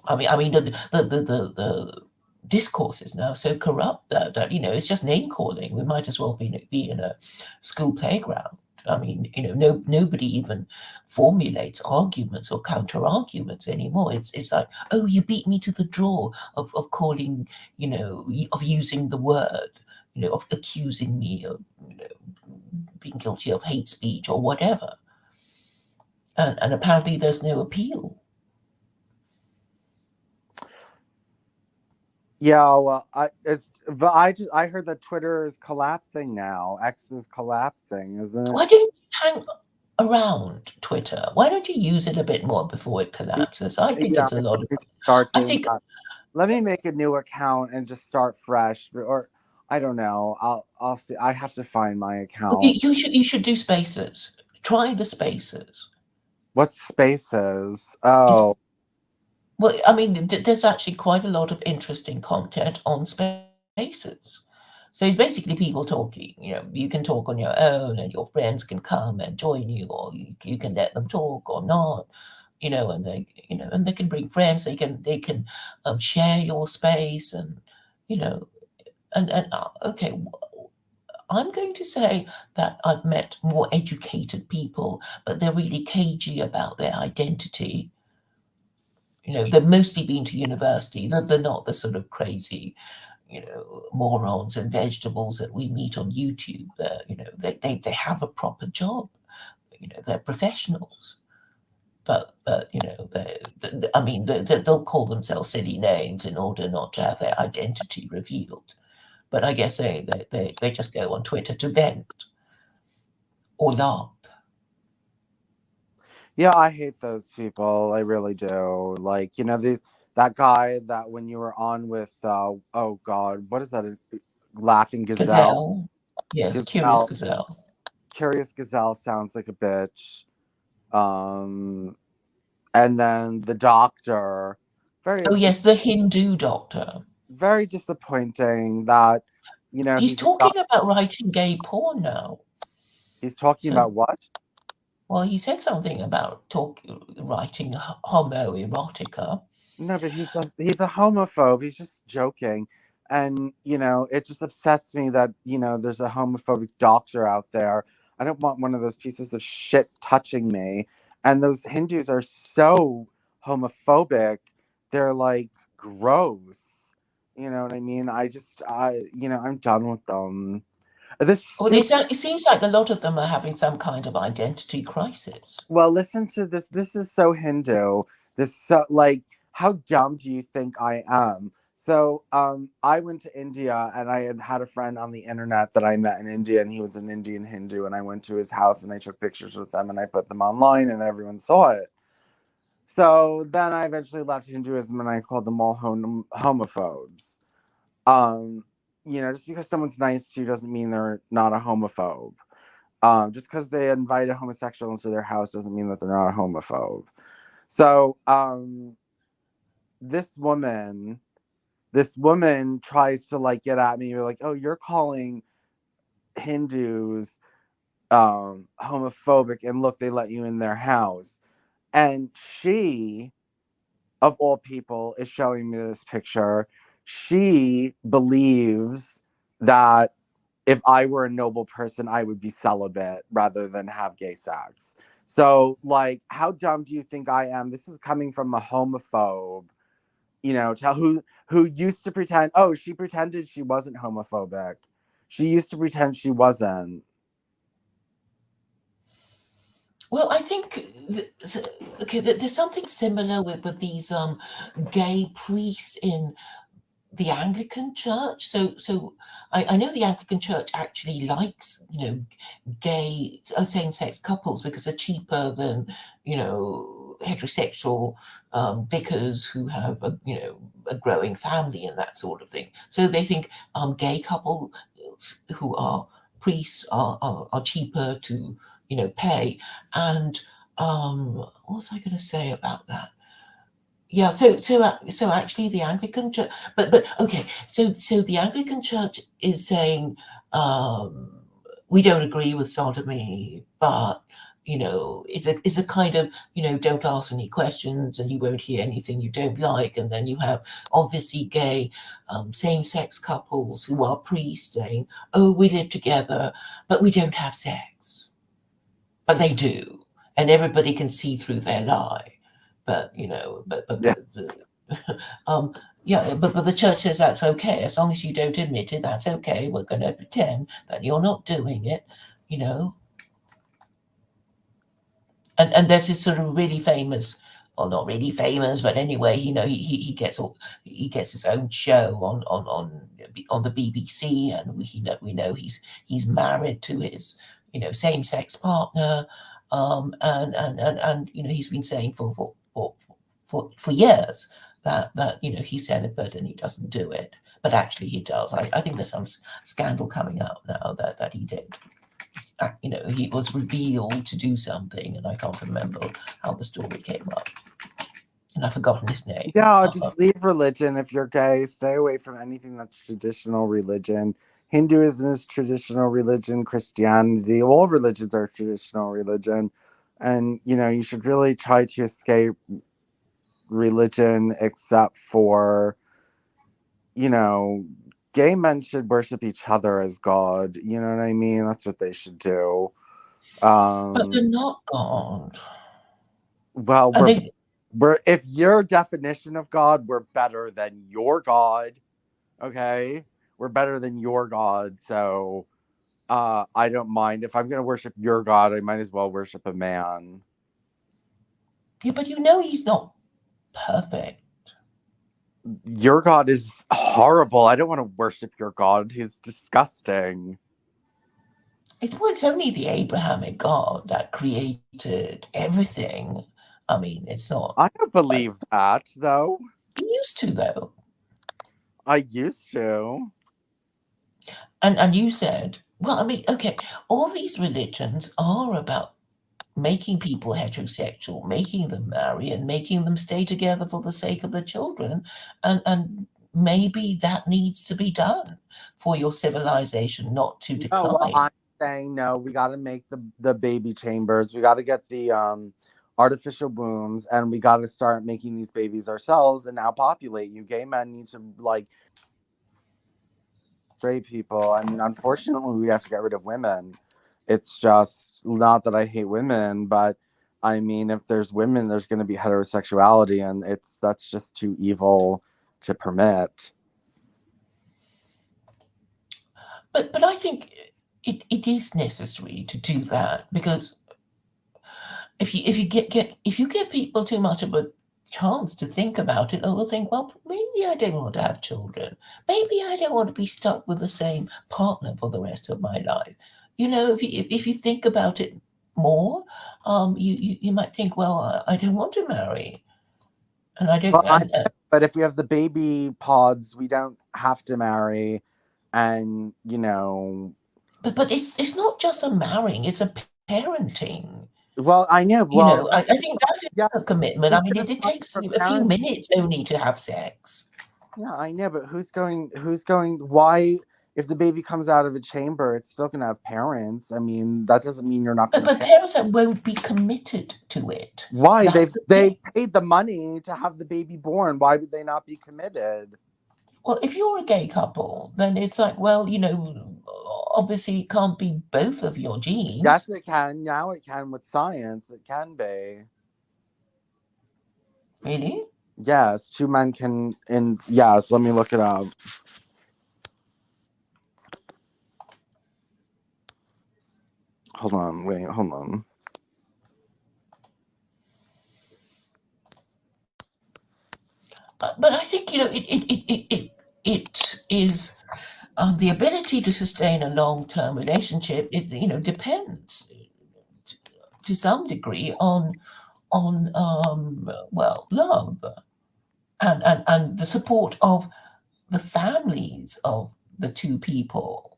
I mean the discourse is now so corrupt that it's just name calling. We might as well be in a school playground. I mean, nobody even formulates arguments or counter arguments anymore. It's like, oh, you beat me to the draw of calling, of using the word, of accusing me of being guilty of hate speech or whatever. And apparently there's no appeal. Yeah, well, I heard that Twitter is collapsing now. X is collapsing, isn't it? Why don't you hang around Twitter? Why don't you use it a bit more before it collapses? I think Yeah, it's a lot of. I need to start I doing think that. Let me make a new account and just start fresh, or I don't know. I'll see. I have to find my account. you should do spaces. Try the spaces. What spaces? It's, Oh, well, I mean, there's actually quite a lot of interesting content on spaces. So it's basically people talking. You can talk on your own, and your friends can come and join you, or you can let them talk or not. And they can bring friends. They can share your space, and okay. I'm going to say that I've met more educated people, but they're really cagey about their identity. They've mostly been to university. They're not the sort of crazy, morons and vegetables that we meet on YouTube. They have a proper job. They're professionals. But I mean, they'll call themselves silly names in order not to have their identity revealed. But I guess they just go on Twitter to vent or laugh. yeah, I hate those people. I really do. Like, that guy that when you were on with oh God, what is that? Laughing Gazelle. Gazelle. Yes, Curious Gazelle. Gazelle. Curious Gazelle sounds like a bitch. And then the doctor, very Oh, yes, the Hindu doctor. very disappointing that He's talking about writing gay porn now. he's talking So, about what? well, he said something about writing homoerotica. No, but he's a homophobe. He's just joking. And it just upsets me that there's a homophobic doctor out there. I don't want one of those pieces of shit touching me. And those Hindus are so homophobic. They're like gross. You know what I mean? I'm done with them. This Well, stupid. it seems like a lot of them are having some kind of identity crisis. Well, listen to this. This is so Hindu. This so like, how dumb do you think I am? So, I went to India and I had a friend on the internet that I met in India, and he was an Indian Hindu, and I went to his house and I took pictures with them and I put them online and everyone saw it. So then I eventually left Hinduism and I called them all homophobes. Um, just because someone's nice to you doesn't mean they're not a homophobe. Just because they invite a homosexual into their house doesn't mean that they're not a homophobe. So, this woman, tries to like get at me. You're like, oh, you're calling Hindus homophobic, and look, they let you in their house. And she, of all people, is showing me this picture. She believes that if I were a noble person, I would be celibate rather than have gay sex. So, like, how dumb do you think I am? This is coming from a homophobe, who used to pretend. Oh, she pretended she wasn't homophobic. She used to pretend she wasn't. Well, I think okay, there's something similar with these gay priests in the Anglican Church. So I know the Anglican Church actually likes, gay same-sex couples because they're cheaper than, heterosexual vicars who have a growing family and that sort of thing. So they think gay couples who are priests are cheaper to pay. And what was I going to say about that? Yeah, so actually the Anglican Church, but okay, so the Anglican Church is saying we don't agree with sodomy, but it's a kind of don't ask any questions and you won't hear anything you don't like, and then you have obviously gay same-sex couples who are priests saying, oh, we live together, but we don't have sex, but they do, and everybody can see through their lie. But Yeah. but the church says that's okay as long as you don't admit it. That's okay. We're going to pretend that you're not doing it, And there's this sort of really famous, well, not really famous, but anyway, he gets his own show on the BBC, and we know he's married to his same-sex partner, and he's been saying for years that he's celibate and he doesn't do it, but actually he does. I think there's some scandal coming out now that he did. He was revealed to do something, and I can't remember how the story came up, and I've forgotten his name. Yeah, just leave religion if you're gay. Stay away from anything that's traditional religion. Hinduism is traditional religion. Christianity, all religions are traditional religion. And, you should really try to escape religion except for, gay men should worship each other as God. You know what I mean? That's what they should do. But they're not God. Well, I think if your definition of God, we're better than your God. Okay, we're better than your God. So I don't mind. If I'm going to worship your God, I might as well worship a man. yeah, but he's not perfect. Your God is horrible. I don't want to worship your God. He's disgusting. It's only the Abrahamic God that created everything. I mean, it's not. I don't believe that, though. You used to, though. I used to. And you said, well, I mean, okay, all these religions are about making people heterosexual, making them marry, and making them stay together for the sake of the children. And maybe that needs to be done for your civilization not to decline. No, well, I'm saying no. We got to make the baby chambers. We got to get the artificial wombs, and we got to start making these babies ourselves and now populate. You gay men need to straight people. I mean, unfortunately, we have to get rid of women. It's just not that I hate women, but I mean, if there's women, there's going to be heterosexuality, and that's just too evil to permit. But I think it is necessary to do that, because if you give people too much of a chance to think about it, they'll think, well, maybe I don't want to have children. Maybe I don't want to be stuck with the same partner for the rest of my life. If you think about it more, you might think, well, I don't want to marry, and I don't. Well, but if we have the baby pods, we don't have to marry, and But it's not just a marrying; it's a parenting. Well, I know. Well, I think that is a commitment. I mean, it takes a few parents. minutes only to have sex. Yeah, I know, but who's going? Why? If the baby comes out of a chamber, it's still gonna have parents. I mean, that doesn't mean you're not gonna. But parents that won't be committed to it. Why? They've paid the money to have the baby born. Why would they not be committed? Well, if you're a gay couple, then it's like, well, obviously it can't be both of your genes. Yes, it can. Now it can with science. It can be. Really? Yes, two men can. And yes, let me look it up. Hold on. But I think it it is the ability to sustain a long-term relationship. It depends to some degree on well, love and the support of the families of the two people,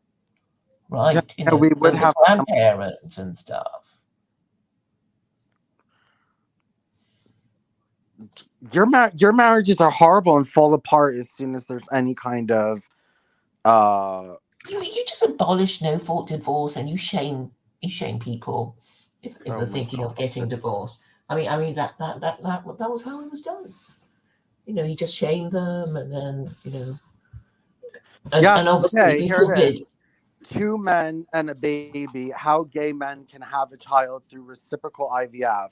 Yeah, right? we would The have. grandparents and stuff. Your marriages are horrible and fall apart as soon as there's any kind of uh You just abolish no fault divorce and you shame people if oh they're my thinking of god. getting divorced. I mean that was how it was done. You just shame them, and then and Yes, obviously if okay, you here it forbid. is. Two men and a baby, how gay men can have a child through reciprocal IVF.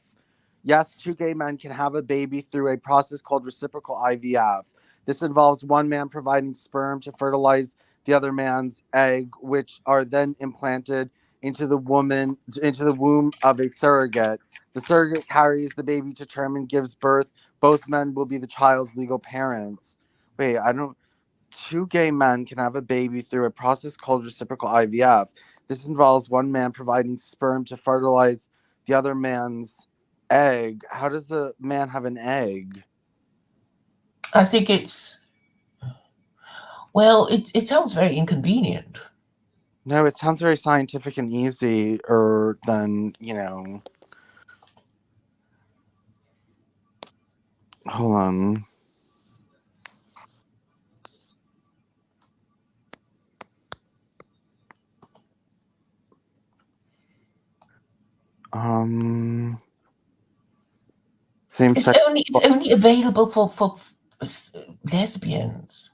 Yes, two gay men can have a baby through a process called reciprocal IVF. This involves one man providing sperm to fertilize the other man's egg, which are then implanted into the womb of a surrogate. The surrogate carries the baby to term and gives birth. Both men will be the child's legal parents. Wait, I don't. Two gay men can have a baby through a process called reciprocal IVF. This involves one man providing sperm to fertilize the other man's egg. How does a man have an egg? I think well, it sounds very inconvenient. No, it sounds very scientific and easy, or than. Hold on. Um, same It's sex. only available for lesbians.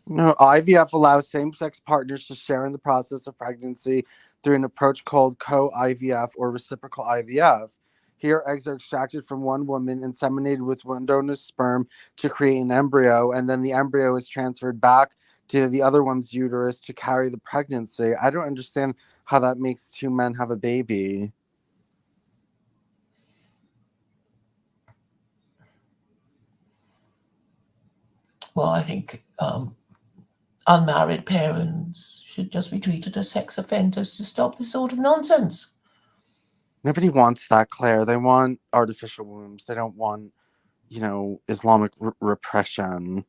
No, IVF allows same sex partners to share in the process of pregnancy through an approach called co IVF or reciprocal IVF. Here, eggs are extracted from one woman, inseminated with one donor's sperm to create an embryo, and then the embryo is transferred back to the other one's uterus to carry the pregnancy. I don't understand how that makes two men have a baby. Well, I think unmarried parents should just be treated as sex offenders to stop this sort of nonsense. Nobody wants that, Claire. They want artificial wombs. They don't want, Islamic repression.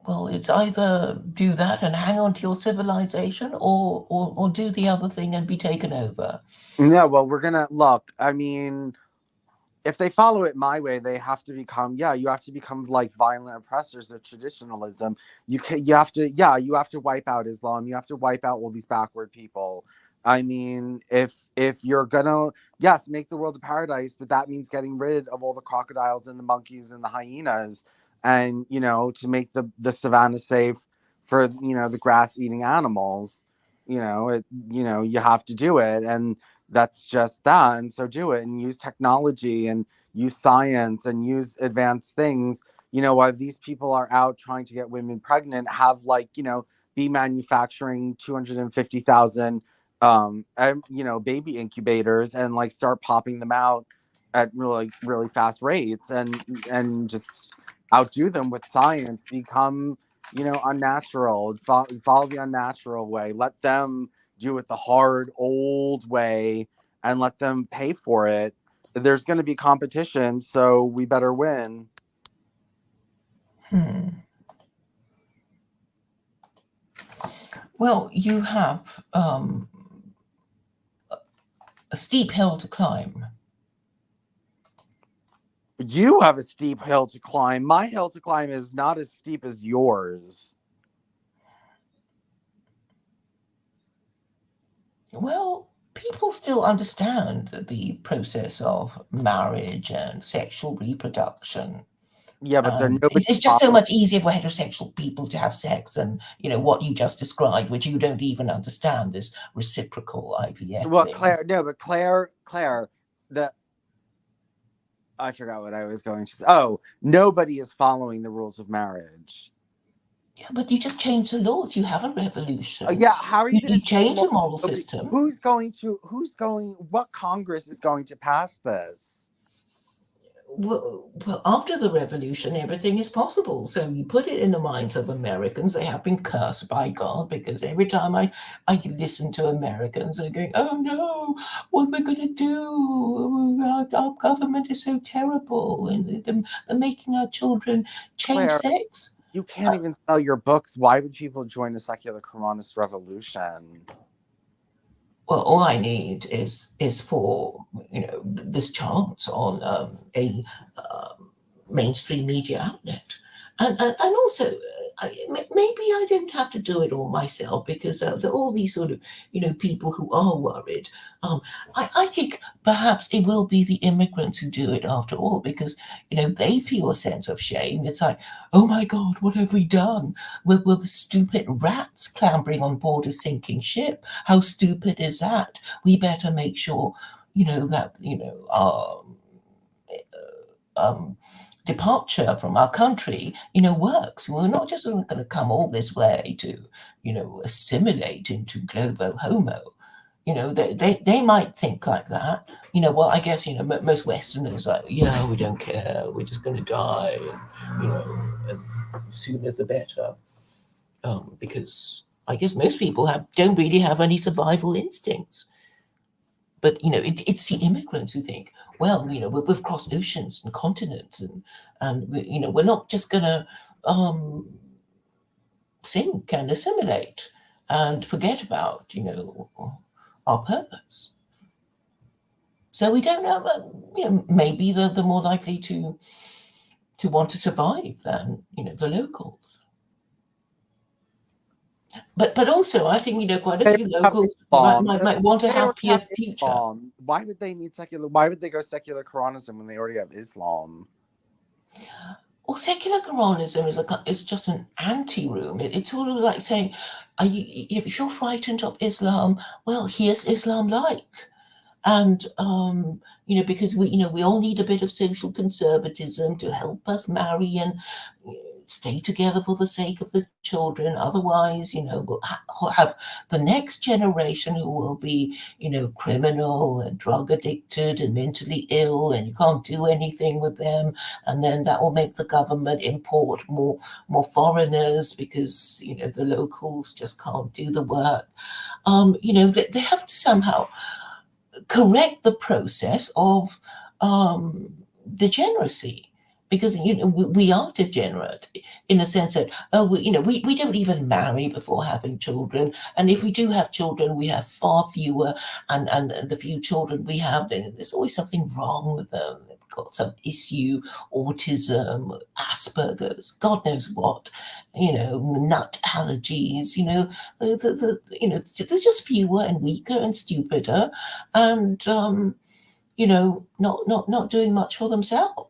Well, it's either do that and hang on to your civilization, or do the other thing and be taken over. Yeah, well, we're gonna look. I mean, if they follow it my way, they have to become, yeah, you have to become like violent oppressors of traditionalism. You have to, yeah, you have to wipe out Islam. You have to wipe out all these backward people. I mean, if you're gonna, yes, make the world a paradise, but that means getting rid of all the crocodiles and the monkeys and the hyenas, and to make the savannah safe for the grass eating animals. You have to do it, and that's just that. And so do it and use technology and use science and use advanced things. While these people are out trying to get women pregnant, have be manufacturing 250,000 baby incubators, and like start popping them out at really really fast rates, and just outdo them with science. Become unnatural. Follow the unnatural way. Let them do it the hard old way, and let them pay for it. There's going to be competition, so we better win. Hmm. Well, you have a steep hill to climb. You have a steep hill to climb. My hill to climb is not as steep as yours. Well, people still understand the process of marriage and sexual reproduction. Yeah, but And nobody it's just so follows. much easier for heterosexual people to have sex than, what you just described, which you don't even understand, this reciprocal IVF Well, thing. Claire, no, but Claire, the I forgot what I was going to say. Oh, nobody is following the rules of marriage. Yeah, but you just change the laws. You have a revolution. Yeah, how are you going You to change the change law? the moral Nobody, system. who's going? What Congress is going to pass this? Well, after the revolution, everything is possible. So you put it in the minds of Americans. They have been cursed by God, because every time I listen to Americans, they're going, "Oh no, what are we going to do? Our government is so terrible, and they're making our children change Claire, sex." you can't even sell your books. Why would people join the secular Quranist revolution? Well, all I need is for this chance on a mainstream media outlet, and also maybe I don't have to do it all myself, because there are all these sort of people who are worried. I think perhaps it will be the immigrants who do it after all, because they feel a sense of shame. It's like, oh my God, what have we done? Will the stupid rats clambering on board a sinking ship? How stupid is that? We better make sure that departure from our country, works. We're not just going to come all this way to, assimilate into globo homo. They might think like that. Well, I guess, most Westerners are like, yeah, we don't care. We're just going to die, and sooner the better. Because I guess most people don't really have any survival instincts. But it's the immigrants who think, well, we've crossed oceans and continents, and we're not just going to sink and assimilate and forget about our purpose. So we don't know, maybe they're more likely to want to survive than the locals. But also, I think quite a few locals might want a happier future. Islam. Why would they need secular? Why would they go secular Quranism when they already have Islam? Well, secular Quranism is just an ante-room. It's sort of like saying, if you're frightened of Islam, well, here's Islam light. And because we all need a bit of social conservatism to help us marry and stay together for the sake of the children. Otherwise, we'll have the next generation who will be, criminal and drug addicted and mentally ill, and you can't do anything with them. And then that will make the government import more foreigners, because, the locals just can't do the work. They have to somehow correct the process of degeneracy, because we are degenerate in the sense that we don't even marry before having children, and if we do have children, we have far fewer, and the few children we have, then there's always something wrong with them. They've got some issue, autism, Asperger's, God knows what, nut allergies. They're just fewer and weaker and stupider, and not doing much for themselves.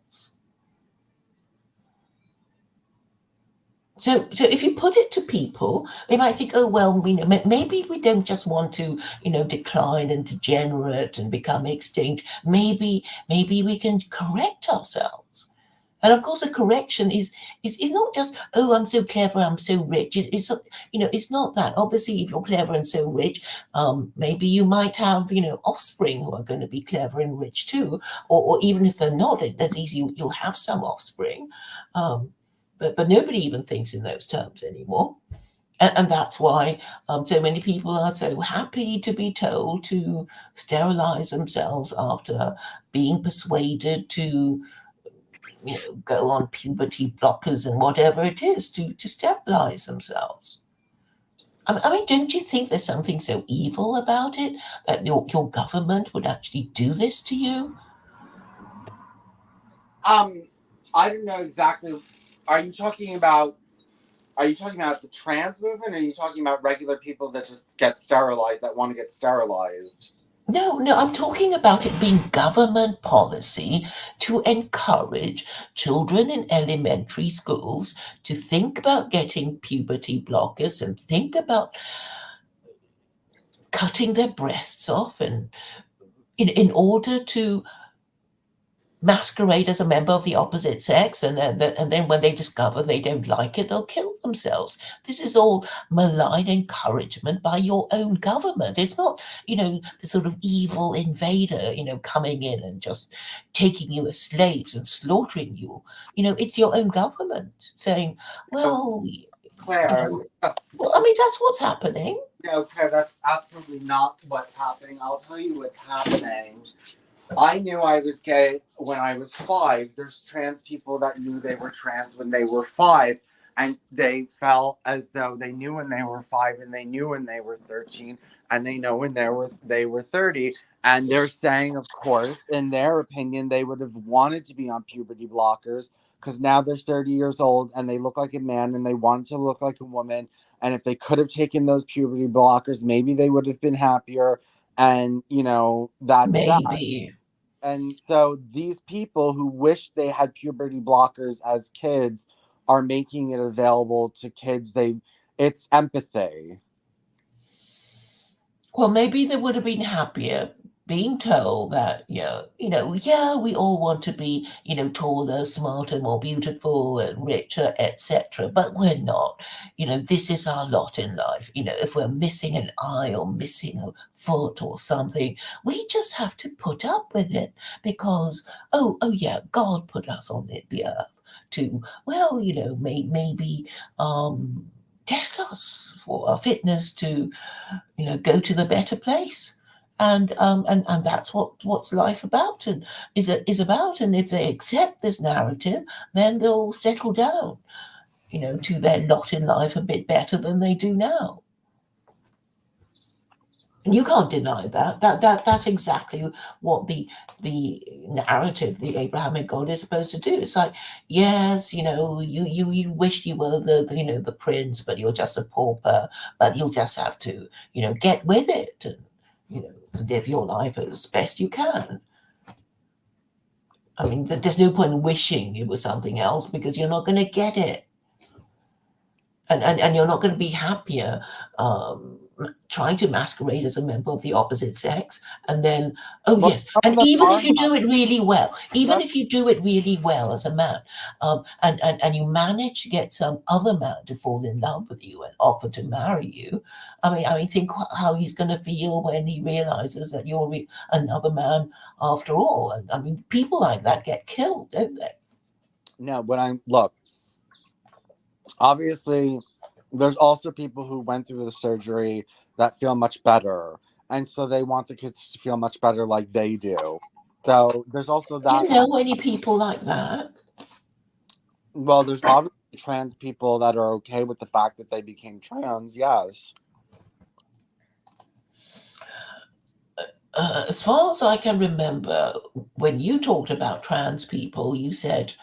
So if you put it to people, they might think, oh, well, maybe we don't just want to, decline and degenerate and become extinct. Maybe we can correct ourselves. And of course, a correction is not just, oh, I'm so clever, I'm so rich. It's not that. Obviously, if you're clever and so rich, maybe you might have, offspring who are going to be clever and rich too. Or even if they're not, at least you'll have some offspring. But nobody even thinks in those terms anymore. And that's why so many people are so happy to be told to sterilize themselves after being persuaded to go on puberty blockers and whatever it is to sterilize themselves. I mean, don't you think there's something so evil about it, that your government would actually do this to you? I don't know exactly. Are you talking about the trans movement, or are you talking about regular people that just get sterilized, that want to get sterilized? No, I'm talking about it being government policy to encourage children in elementary schools to think about getting puberty blockers and think about cutting their breasts off, and in order to masquerade as a member of the opposite sex, and then when they discover they don't like it, they'll kill themselves. This is all malign encouragement by your own government. It's not, the sort of evil invader, coming in and just taking you as slaves and slaughtering you. It's your own government saying, No, well, Claire, well, I mean, that's what's happening. no, Claire, that's absolutely not what's happening. I'll tell you what's happening. I knew I was gay when I was 5. There's trans people that knew they were trans when they were 5, and they felt as though they knew when they were 5, and they knew when they were 13, and they know when they were 30. And they're saying, of course, in their opinion, they would have wanted to be on puberty blockers because now they're 30 years old and they look like a man and they wanted to look like a woman. And if they could have taken those puberty blockers, maybe they would have been happier. And, that's that. Maybe. And so these people who wish they had puberty blockers as kids are making it available to kids. It's empathy. Well, maybe they would have been happier being told that, yeah, we all want to be, taller, smarter, more beautiful, and richer, etc. But we're not. This is our lot in life. If we're missing an eye or missing a foot or something, we just have to put up with it because, oh yeah, God put us on the earth to, well, maybe test us for our fitness to go to the better place. And that's what's life about and is about. And if they accept this narrative, then they'll settle down, to their lot in life a bit better than they do now. And you can't deny that's exactly what the narrative, the Abrahamic God is supposed to do. It's like, yes, you wish you were the prince, but you're just a pauper, but you'll just have to, get with it and, live your life as best you can. I mean, there's no point in wishing it was something else because you're not going to get it. And you're not going to be happier trying to masquerade as a member of the opposite sex. And then, yes, and even if you do it really well, if you do it really well as a man, and you manage to get some other man to fall in love with you and offer to marry you, I mean, think how he's going to feel when he realizes that you're another man after all. And I mean, people like that get killed, don't they? No, look, obviously, there's also people who went through the surgery that feel much better. And so they want the kids to feel much better like they do. So there's also that. Do you know any people like that? Well, there's obviously trans people that are okay with the fact that they became trans, yes. As far as I can remember, when you talked about trans people, you said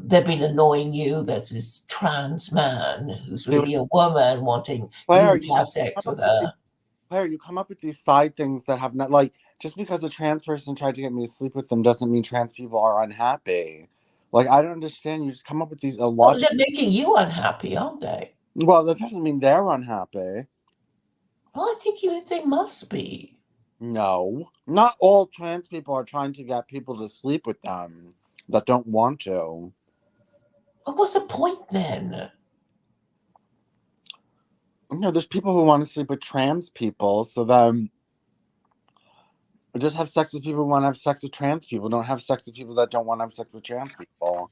they've been annoying you. There's this trans man who's really a woman wanting Claire, you to have sex with her. Claire, you come up with these side things that have not, like, just because a trans person tried to get me to sleep with them doesn't mean trans people are unhappy. Like, I don't understand. You just come up with these illogical. Well, they're making you unhappy, aren't they? Well, that doesn't mean they're unhappy. Well, I think they must be. No, not all trans people are trying to get people to sleep with them that don't want to. Well, what's the point then? No, there's people who want to sleep with trans people, so then just have sex with people who want to have sex with trans people. Don't have sex with people that don't want to have sex with trans people.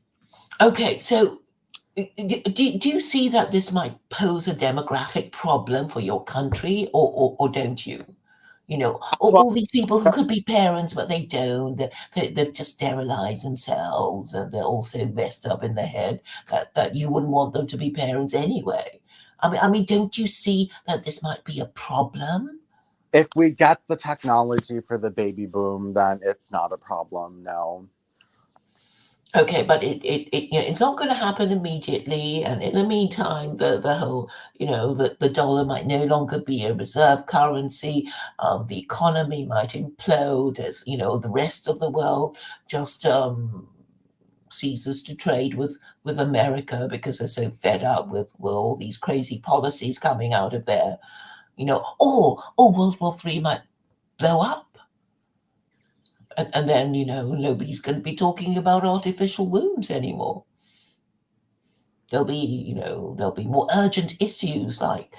Okay, so do you see that this might pose a demographic problem for your country, or don't you? All these people who could be parents, but they don't. They've just sterilized themselves, and they're also messed up in the head that you wouldn't want them to be parents anyway. I mean, don't you see that this might be a problem? If we get the technology for the baby boom, then it's not a problem, no. Okay, but it's not going to happen immediately, and in the meantime, the whole the dollar might no longer be a reserve currency. The economy might implode as the rest of the world just ceases to trade with America because they're so fed up with all these crazy policies coming out of there. Or World War III might blow up. And then, nobody's going to be talking about artificial wombs anymore. There'll be more urgent issues like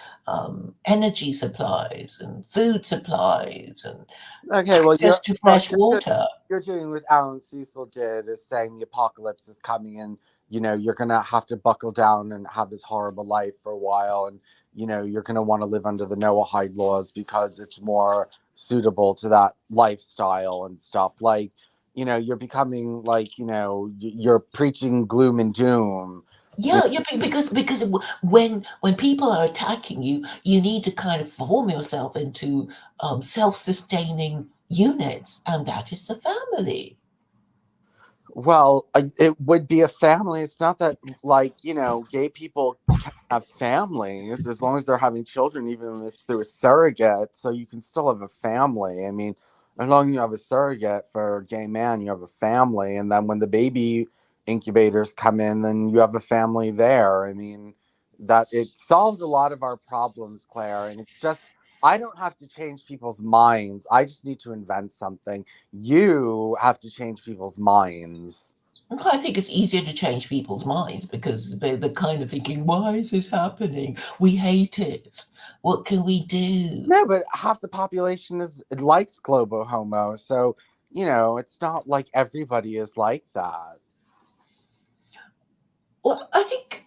energy supplies and food supplies and Okay, well, access to fresh water. you're doing what Alan Cecil did, is saying the apocalypse is coming, and you're gonna have to buckle down and have this horrible life for a while, and you're gonna want to live under the Noahide laws because it's more suitable to that lifestyle and stuff. Like, you're becoming like, you're preaching gloom and doom. Yeah, yeah, because when people are attacking you, you need to kind of form yourself into self-sustaining units, and that is the family. Well, it would be a family. It's not that, like, gay people can have families as long as they're having children, even if it's through a surrogate. So you can still have a family. I mean, as long as you have a surrogate for a gay man, you have a family. And then when the baby incubators come in, then you have a family there. I mean, that it solves a lot of our problems, Claire. And it's just, I don't have to change people's minds. I just need to invent something. You have to change people's minds. I think it's easier to change people's minds because they're kind of thinking, why is this happening? We hate it. What can we do? No, but half the population likes Globo Homo, so it's not like everybody is like that. Well, I think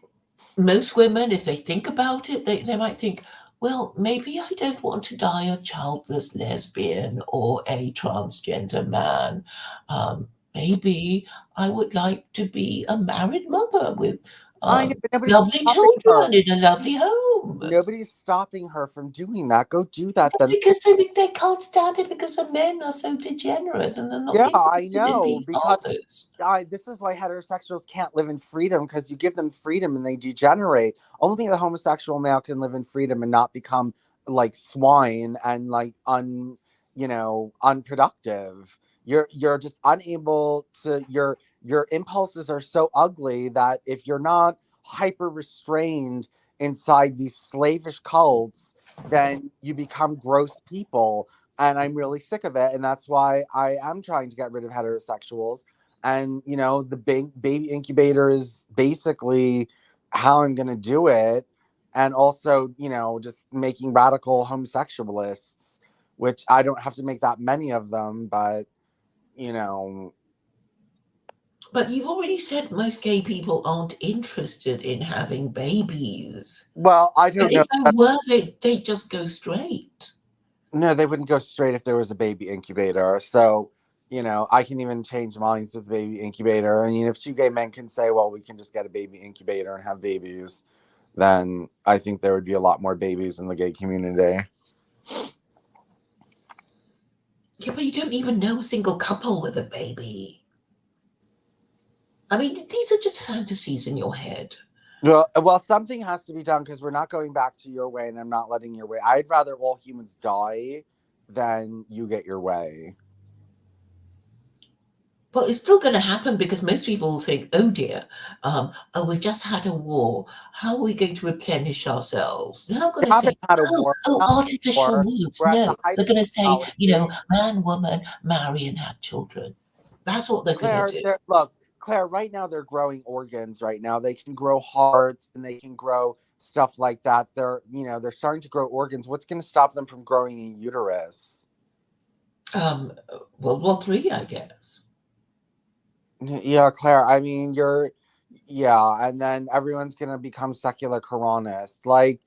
most women, if they think about it, they might think, well, maybe I don't want to die a childless lesbian or a transgender man. Maybe I would like to be a married mother with I know, but nobody's lovely stopping her. children in a lovely home. Nobody's stopping her from doing that. Go do that then. Because they can't stand it because the men are so degenerate and they're not Yeah, I interested in know, being because fathers. this is why heterosexuals can't live in freedom, because you give them freedom and they degenerate. Only the homosexual male can live in freedom and not become like swine and like unproductive. You're just unable to. Your impulses are so ugly that if you're not hyper restrained inside these slavish cults, then you become gross people, and I'm really sick of it. And that's why I am trying to get rid of heterosexuals. And the big baby incubator is basically how I'm going to do it. And also, just making radical homosexualists, which I don't have to make that many of them, but you know. But you've already said most gay people aren't interested in having babies. Well, I And don't know. if they were, they'd just go straight. No, they wouldn't go straight if there was a baby incubator. So, I can even change minds with baby incubator. I mean, if two gay men can say, well, we can just get a baby incubator and have babies, then I think there would be a lot more babies in the gay community. Yeah, but you don't even know a single couple with a baby. I mean, these are just fantasies in your head. Well, something has to be done, because we're not going back to your way, and I'm not letting your way. I'd rather all humans die than you get your way. Well, it's still going to happen because most people will think, oh dear, we've just had a war. How are we going to replenish ourselves? They're not going We to haven't say, had a oh, war. oh, Not a artificial war. wombs. We're at the No, height they're of going to say, technology. man, woman, marry and have children. That's what they're going to do. Look, Claire, right now they're growing organs right now. They can grow hearts and they can grow stuff like that. They're starting to grow organs. What's going to stop them from growing a uterus? World War III, I guess. Yeah, Claire, I mean, yeah, and then everyone's going to become secular Quranist. Like,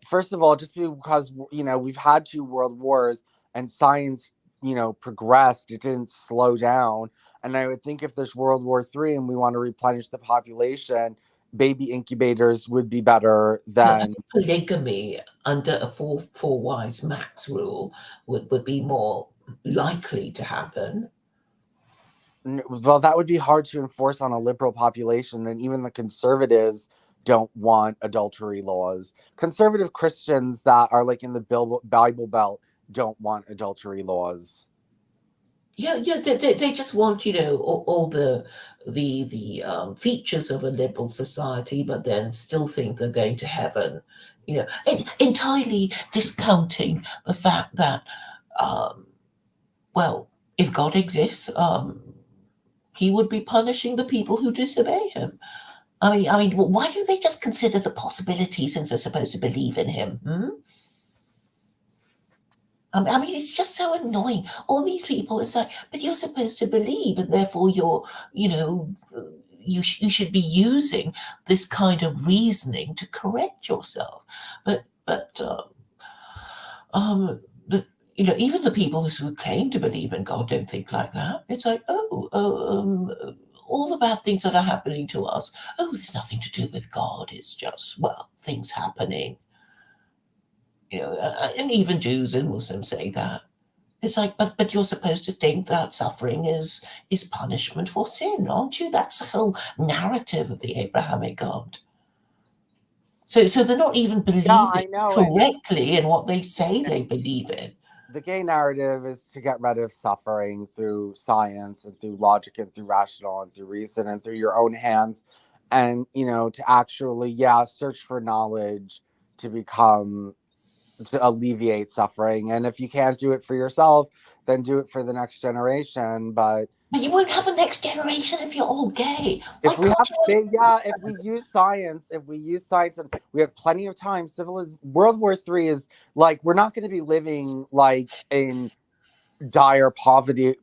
first of all, just because, we've had 2 world wars and science, progressed, it didn't slow down. And I would think if there's World War III and we want to replenish the population, baby incubators would be better Well, I than. think polygamy under a four wives max rule would be more likely to happen. Well, that would be hard to enforce on a liberal population, and even the conservatives don't want adultery laws. Conservative Christians that are like in the Bible Belt don't want adultery laws. Yeah, they just want all the features of a liberal society, but then still think they're going to heaven. Entirely discounting the fact that, well, if God exists, he would be punishing the people who disobey him. I mean, why don't they just consider the possibility since they're supposed to believe in him? I mean, it's just so annoying. All these people, it's like, but you're supposed to believe, and therefore you know, you should be using this kind of reasoning to correct yourself. But the even the people who claim to believe in God don't think like that. It's like, all the bad things that are happening to us, it's nothing to do with God. It's just, well, things happening. And even Jews and Muslims say that. It's like, but you're supposed to think that suffering is punishment for sin, aren't you? That's the whole narrative of the Abrahamic God. So they're not even Yeah, I believing know. And correctly in what they say they believe in. the gay narrative is to get rid of suffering through science and through logic and through rational and through reason and through your own hands, and to actually, yeah, search for knowledge to alleviate suffering. And if you can't do it for yourself, then do it for the next generation. But But you won't have a next generation if you're all gay. Why if we can't have you? yeah, if we use science, and we have plenty of time. World War III is like, we're not going to be living like in dire poverty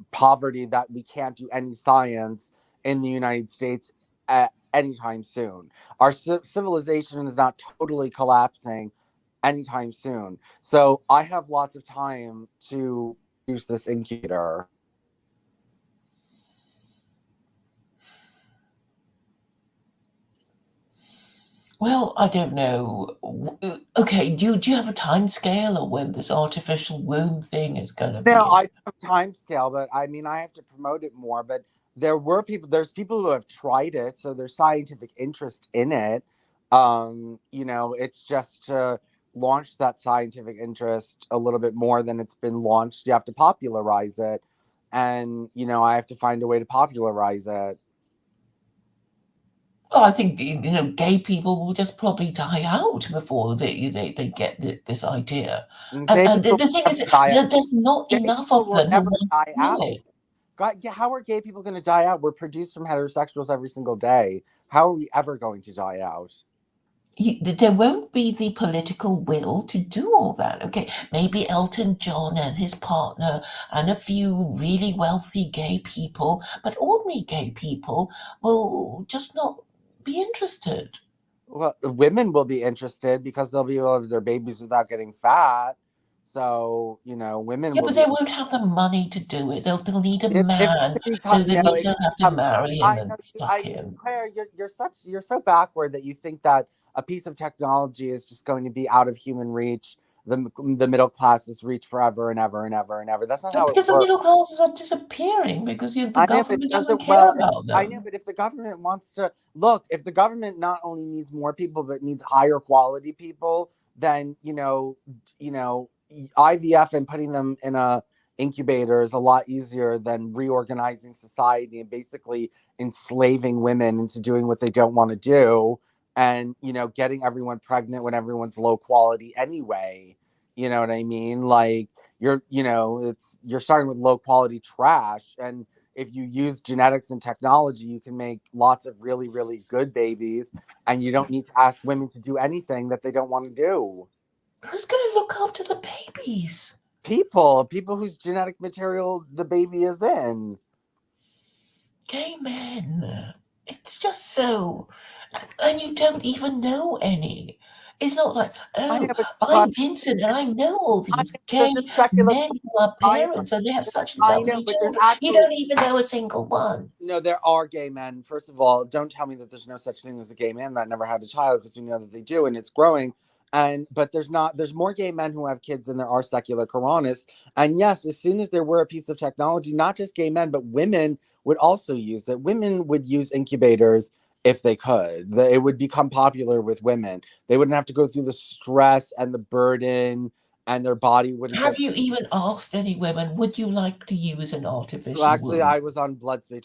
that we can't do any science in the United States at anytime soon. Our civilization is not totally collapsing anytime soon. So I have lots of time to use this incubator. Well, I don't know. Okay, do you have a time scale of when this artificial womb thing is going to No, be in? I don't have time scale, but I mean, I have to promote it more. But there's people who have tried it, so there's scientific interest in it. It's just to launch that scientific interest a little bit more than it's been launched. You have to popularize it, and I have to find a way to popularize it. Well, I think gay people will just probably die out before they get this idea. And Gay and the people the thing will is, never die out. there's not Gay enough people of will them who never want die to do out. it. God, yeah, how are gay people going to die out? We're produced from heterosexuals every single day. How are we ever going to die out? There won't be the political will to do all that. Okay, maybe Elton John and his partner and a few really wealthy gay people, but ordinary gay people will just not be interested. Well, women will be interested because they'll be able to have their babies without getting fat. So, women Yeah, will but be. they won't have the money to do it. They'll need a If it man, could become, so that means it they'll could have to become. marry him I and know, fuck him. Claire, you're so backward that you think that a piece of technology is just going to be out of human reach. The middle classes reach forever and ever and ever and ever. That's not how it Because the works. middle classes are disappearing because the I know, but it government doesn't doesn't. care Well, about I know, them. but if the government wants to look, if the government not only needs more people but needs higher quality people, then IVF and putting them in a incubator is a lot easier than reorganizing society and basically enslaving women into doing what they don't want to do, and getting everyone pregnant when everyone's low quality anyway. You know what I mean? Like, you're starting with low quality trash, and if you use genetics and technology, you can make lots of really, really good babies, and you don't need to ask women to do anything that they don't want to do. Who's going to look after the babies? People whose genetic material the baby is in. Gay men. It's just so. And you don't even know any. It's not like, I know, oh, but I'm Vincent and I know all I these know, gay there's a secular. men who are I know, parents and they have such I know, lovely but there's children. You actually don't even know a single one. no. There are gay men. First of all, don't tell me that there's no such thing as a gay man that never had a child, because we know that they do, and it's growing. And but there's not. There's more gay men who have kids than there are secular Quranists. And yes, as soon as there were a piece of technology, not just gay men but women would also use it. Women would use incubators if they could. It would become popular with women. They wouldn't have to go through the stress and the burden, and their body wouldn't Have get. you even asked any women, would you like to use an Well, artificial actually, womb? I was on blood space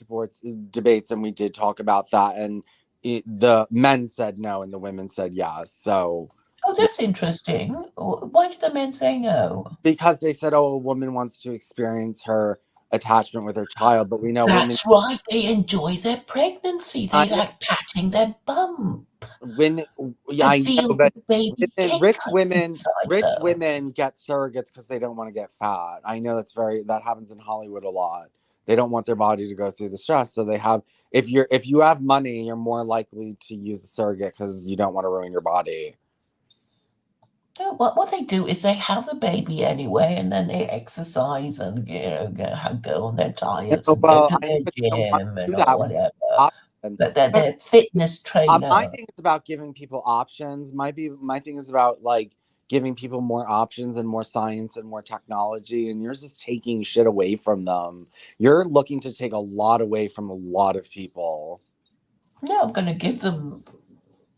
debates, and we did talk about that. And the men said no, and the women said yes. So Oh, yeah, that's interesting. Why did the men say no? because they said, "Oh, a woman wants to experience her attachment with their child. But we know women. That's right. They enjoy their pregnancy. I They know like patting their bum when yeah, and I know, feel the but baby women, kick up inside rich them. women get surrogates because they don't want to get fat. I know that happens in Hollywood a lot. They don't want their body to go through the stress, so they have. If you have money, you're more likely to use the surrogate because you don't want to ruin your body. No, what they do is they have the baby anyway, and then they exercise and go on their diets No, and go well, to I know, their but they don't want gym to and do or that. whatever. Option. Their fitness My trainer. thing is about giving people options. My thing is about like giving people more options and more science and more technology. And yours is taking shit away from them. You're looking to take a lot away from a lot of people. No, I'm going to give them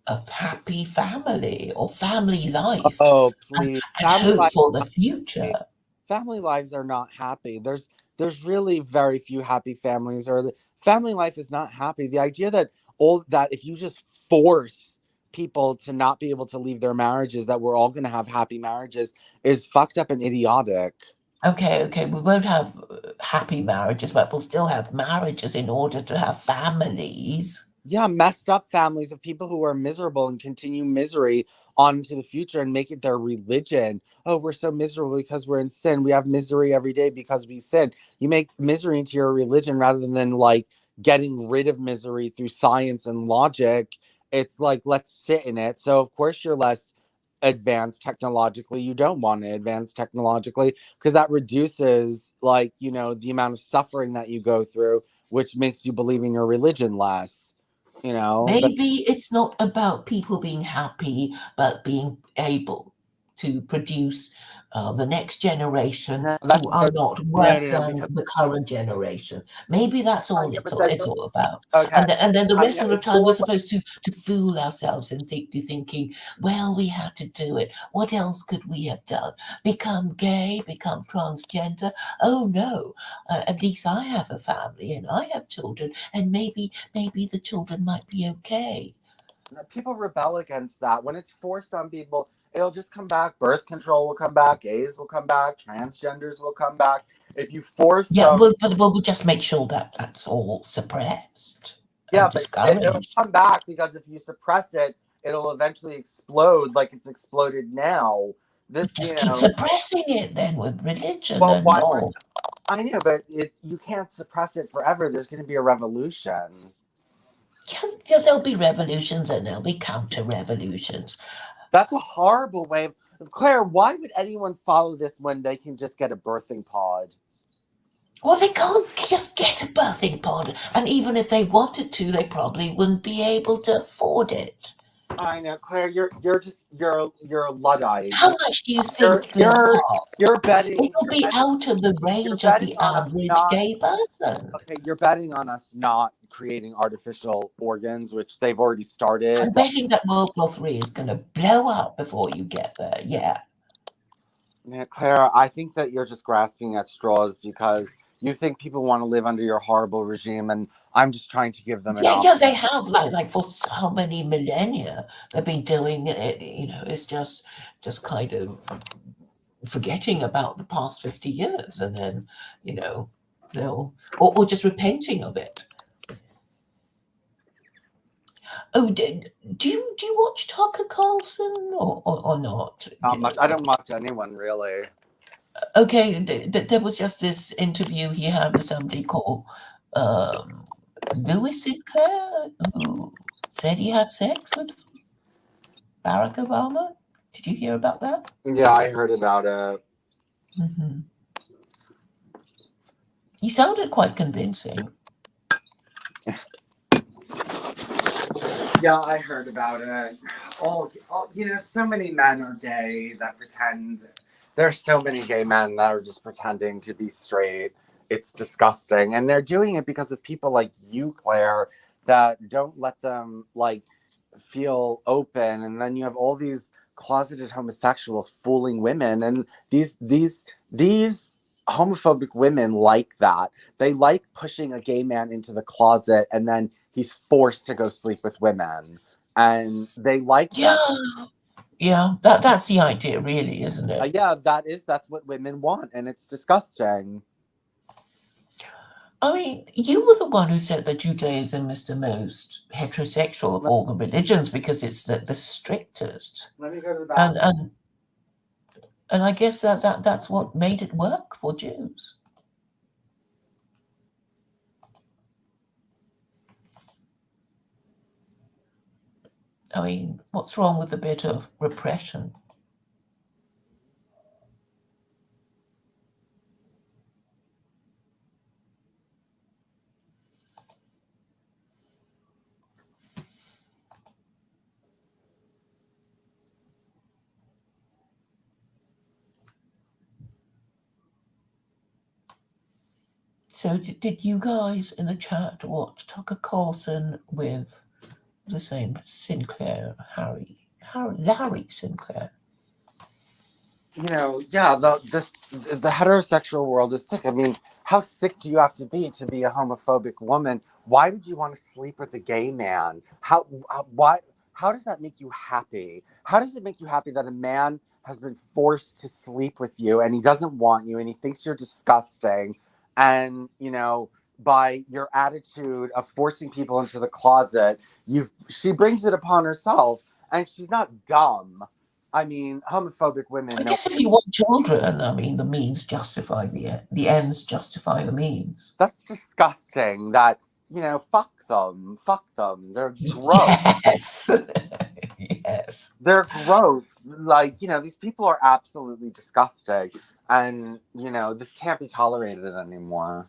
a happy family or family life Oh, and, please. and hope for the future. Family lives are not happy. There's really very few happy families, or the family life is not happy. The idea that all that if you just force people to not be able to leave their marriages, that we're all going to have happy marriages, is fucked up and idiotic. Okay, we won't have happy marriages, but we'll still have marriages in order to have families. Yeah, messed up families of people who are miserable and continue misery on into the future and make it their religion. Oh, we're so miserable because we're in sin. We have misery every day because we sin. You make misery into your religion rather than like getting rid of misery through science and logic. It's like, let's sit in it. So, of course, you're less advanced technologically. You don't want to advance technologically because that reduces, like, the amount of suffering that you go through, which makes you believe in your religion less. But Maybe it's not about people being happy, but being able to produce the next generation no, who that's are not worse no, than because the current generation. Maybe that's I all know, but then it's all about. okay, And then the I rest know of the it's time we're more like supposed to fool ourselves and thinking, well, we had to do it. What else could we have done? Become gay, become transgender? Oh no, at least I have a family and I have children, and maybe the children might be okay. people rebel against that. When it's forced on people, it'll just come back. Birth control will come back. Gays will come back. Transgenders will come back. If you force Yeah, some, but we'll just make sure that that's all suppressed and yeah, but it'll discouraged. come back because if you suppress it, it'll eventually explode like it's exploded now. We This, just keep suppressing it then with religion well, and why we're law. I know, but you can't suppress it forever. There's going to be a revolution. Yeah, there'll be revolutions and there'll be counter revolutions. That's a horrible way of. Claire, why would anyone follow this when they can just get a birthing pod? Well, they can't just get a birthing pod, and even if they wanted to, they probably wouldn't be able to afford it. I know, Claire. You're a luddite. How much do you You're think they'll you're cost? you're betting It'll you're be betting out of the you're range of betting the on us average not. gay person. Okay, you're betting on us not creating artificial organs, which they've already started. I'm betting that World War III is going to blow up before you get there. Yeah. Yeah, Claire, I think that you're just grasping at straws because you think people want to live under your horrible regime, and I'm just trying to give them an Yeah, option. they have like for so many millennia they've been doing it. It's just kind of forgetting about the past 50 years, and then you know they'll or just repenting of it. Oh, do you watch Tucker Carlson or not? Not much. I don't watch anyone really. Okay, there was just this interview he had with somebody called um, Louis Sinclair, who said he had sex with Barack Obama. Did you hear about that? Yeah, I heard about it. Hmm. He sounded quite convincing. Yeah, I heard about it. So many men are gay that pretend. There's so many gay men that are just pretending to be straight. It's disgusting. And they're doing it because of people like you, Claire, that don't let them, like, feel open. And then you have all these closeted homosexuals fooling women. And these homophobic women like that. They like pushing a gay man into the closet and then he's forced to go sleep with women. And they like Yeah, that. yeah, that's the idea, really, isn't it? Yeah, that's what women want, and it's disgusting. I mean, you were the one who said that Judaism is the most heterosexual of Let, all the religions because it's the strictest. let me go to the And bathroom. and and I guess that's what made it work for Jews. I mean, what's wrong with a bit of repression? So did you guys in the chat watch Tucker Carlson with the same Sinclair, Larry Sinclair? Yeah, the heterosexual world is sick. I mean, how sick do you have to be a homophobic woman? Why would you want to sleep with a gay man? Why? How does that make you happy? How does it make you happy that a man has been forced to sleep with you and he doesn't want you and he thinks you're disgusting? And by your attitude of forcing people into the closet, she brings it upon herself, and she's not dumb. I mean, homophobic women I know guess if you want children, I mean, the means justify the ends justify the means. that's disgusting. Fuck them. Fuck them. They're gross. Yes, yes. They're gross. These people are absolutely disgusting. And, this can't be tolerated anymore.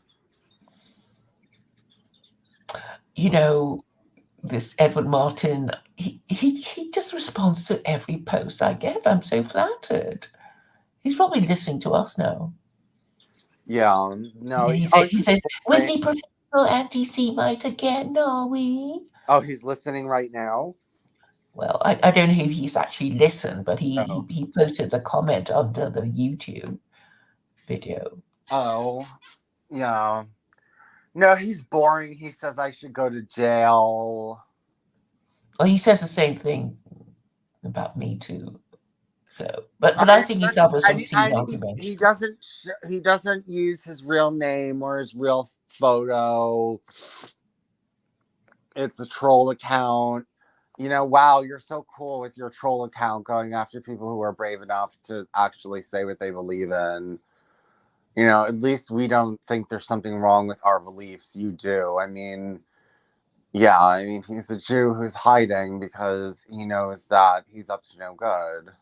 This Edward Martin, he just responds to every post I get. I'm so flattered. He's probably listening to us now. Yeah, no. He says, "With the professional anti-Semite again, are we?" Oh, he's listening right now? Well, I don't know if he's actually listened, but Oh. he posted a comment under the YouTube video. Oh, yeah. No, he's boring. He says I should go to jail. Well, he says the same thing about me too. So, but I think he suffers from senile dementia. He doesn't use his real name or his real photo. It's a troll account. Wow, you're so cool with your troll account going after people who are brave enough to actually say what they believe in. At least we don't think there's something wrong with our beliefs. You do. I mean, yeah, he's a Jew who's hiding because he knows that he's up to no good.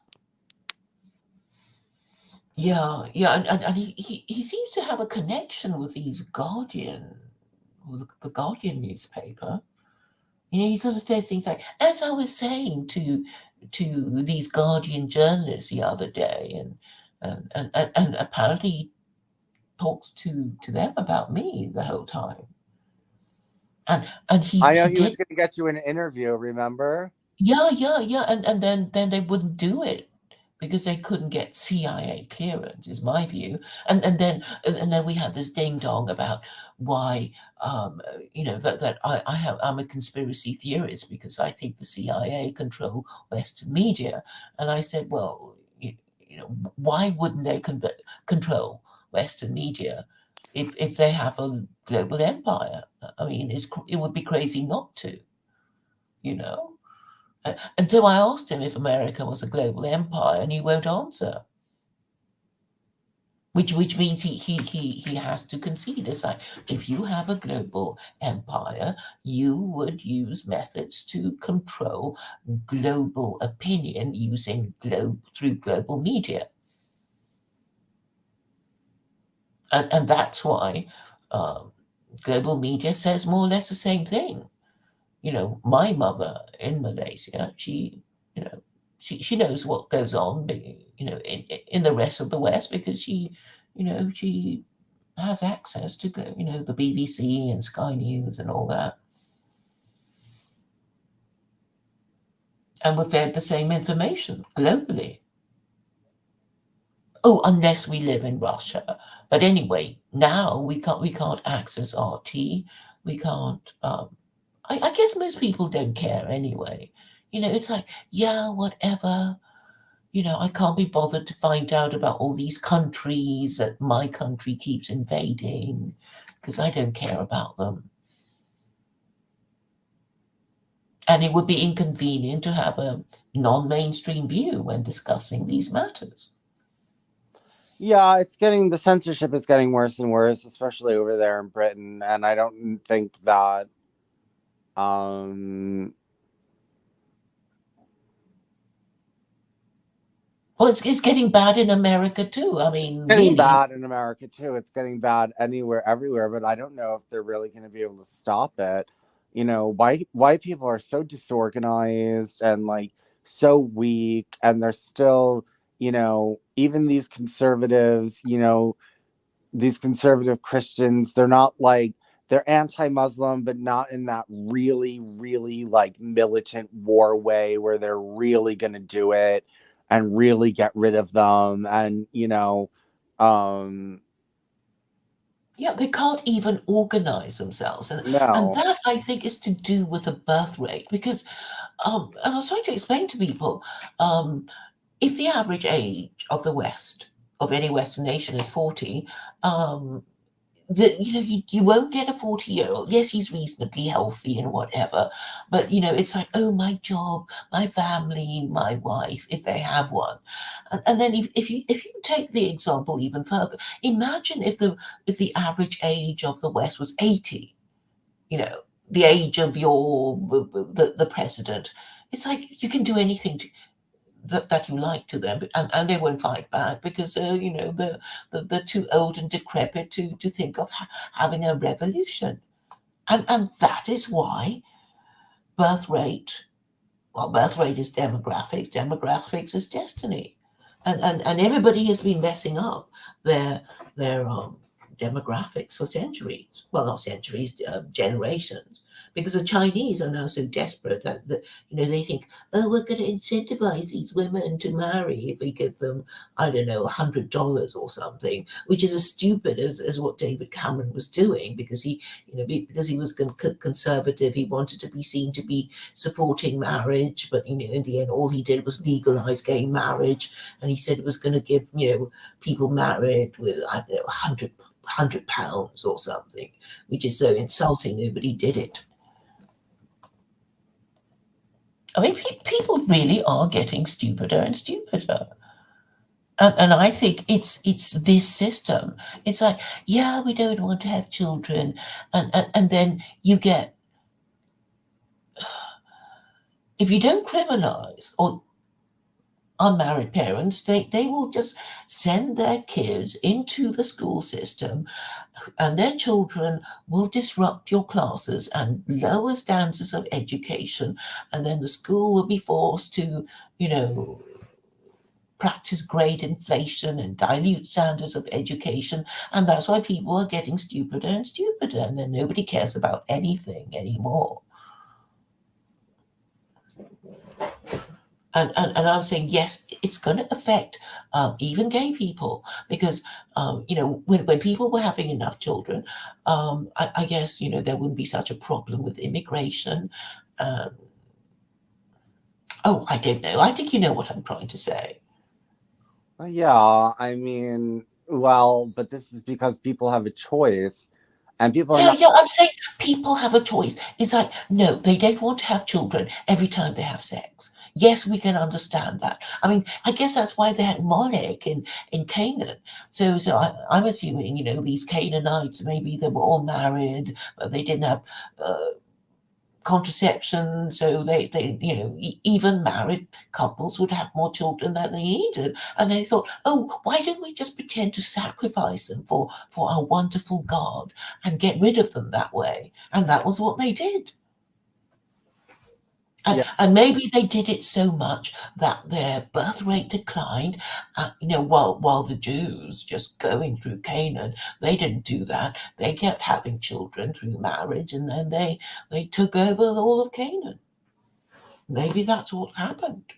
Yeah, and he seems to have a connection with with the Guardian newspaper. He sort of says things like, as I was saying to these Guardian journalists the other day, and apparently talks to them about me the whole time. And I know he was did. going to get you an interview, remember? Yeah, and then they wouldn't do it because they couldn't get CIA clearance, is my view. And then we have this ding dong about why that I'm a conspiracy theorist because I think the CIA control Western media. And I said, well, why wouldn't they control Western media if they have a global empire? I mean, it would be crazy not to, until I asked him if America was a global empire, and he won't answer. Which means he has to concede. It's like, if you have a global empire, you would use methods to control global opinion through global media. And that's why global media says more or less the same thing. My mother in Malaysia, she knows what goes on, in the rest of the West because she has access to, the BBC and Sky News and all that. And we're fed the same information globally. Oh, unless we live in Russia. But anyway, now we can't access RT. We can't. I guess most people don't care anyway. It's like, yeah, whatever. I can't be bothered to find out about all these countries that my country keeps invading. because I don't care about them. And it would be inconvenient to have a non-mainstream view when discussing these matters. Yeah, the censorship is getting worse and worse, especially over there in Britain. And I don't think that, um, Well, it's getting bad in America too. I mean, getting really. bad in America too. It's getting bad anywhere, everywhere. But I don't know if they're really going to be able to stop it. White people are so disorganized and like so weak, and they're still, even these conservative Christians, they're not like they're anti-Muslim, but not in that really, really like militant war way where they're really gonna do it and really get rid of them. And um Yeah, they can't even organize themselves. And no. that, I think, is to do with the birth rate. Because, as I was trying to explain to people, um, if the average age of the West, of any Western nation, is 40, um, you won't get a 40-year-old. Yes, he's reasonably healthy and whatever, but it's like, oh, my job, my family, my wife, if they have one. And then if you take the example even further, imagine if the average age of the West was 80, you know the age of the president. It's like you can do anything that you like to them, and they won't fight back because they're too old and decrepit to think of having a revolution. And that is why birth rate birth rate is demographics is destiny. And everybody has been messing up their demographics for centuries. Well, not centuries, generations. Because the Chinese are now so desperate that they think, oh, we're going to incentivize these women to marry if we give them, I don't know, $100 or something, which is as stupid as what David Cameron was doing, because he was conservative. He wanted to be seen to be supporting marriage, but in the end, all he did was legalize gay marriage, and he said it was going to give people married with, I don't know, £100 or something, which is so insulting. Nobody did it. I mean, people really are getting stupider and stupider. And I think it's this system. It's like, yeah, we don't want to have children, and then you get, if you don't criminalize or unmarried parents, they will just send their kids into the school system, and their children will disrupt your classes and lower standards of education, and then the school will be forced to, practice grade inflation and dilute standards of education. And that's why people are getting stupider and stupider, and then nobody cares about anything anymore. And I'm saying, yes, it's going to affect even gay people, because when people were having enough children, I guess there wouldn't be such a problem with immigration. Um, oh, I don't know. I think you know what I'm trying to say. Yeah, I mean, well, but this is because people have a choice, and people are Yeah, not. yeah, I'm saying people have a choice. It's like, no, they don't want to have children every time they have sex. Yes, we can understand that. I mean, I guess that's why they had Molech in Canaan. So I'm assuming, these Canaanites, maybe they were all married, but they didn't have uh, contraception. So even married couples would have more children than they needed. And they thought, oh, why don't we just pretend to sacrifice them for our wonderful God and get rid of them that way? And that was what they did. And, Yeah, and maybe they did it so much that their birth rate declined. While the Jews just going through Canaan, they didn't do that. They kept having children through marriage, and then they took over all of Canaan. Maybe that's what happened.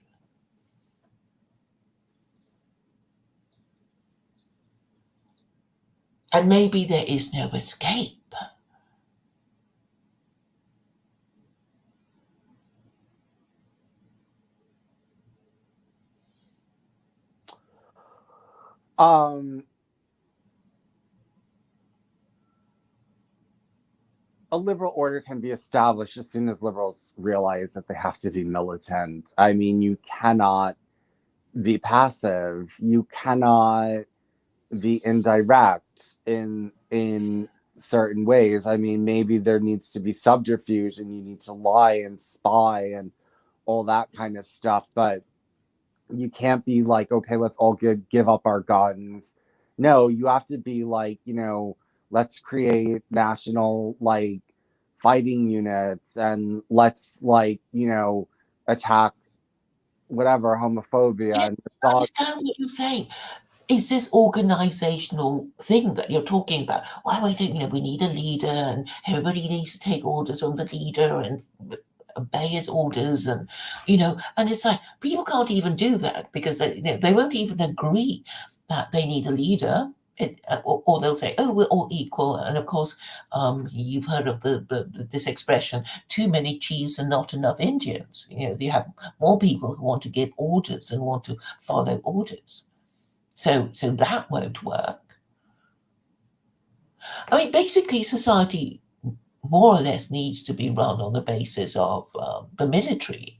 And maybe there is no escape. um, a liberal order can be established as soon as liberals realize that they have to be militant. I mean, you cannot be passive. You cannot be indirect in certain ways. I mean, maybe there needs to be subterfuge and you need to lie and spy and all that kind of stuff, but you can't be like, okay, let's all give up our guns. No, you have to be like, let's create national like fighting units, and let's like, attack whatever homophobia Yeah, and I understand what you're saying. Is this organizational thing that you're talking about? Why we don't, we need a leader and everybody needs to take orders from the leader and obey his orders, and and it's like people can't even do that because they won't even agree that they need a leader. Or they'll say, "Oh, we're all equal," and of course, you've heard of this expression: "Too many chiefs and not enough Indians." You have more people who want to give orders and want to follow orders. So that won't work. I mean, basically, society more or less needs to be run on the basis of the military.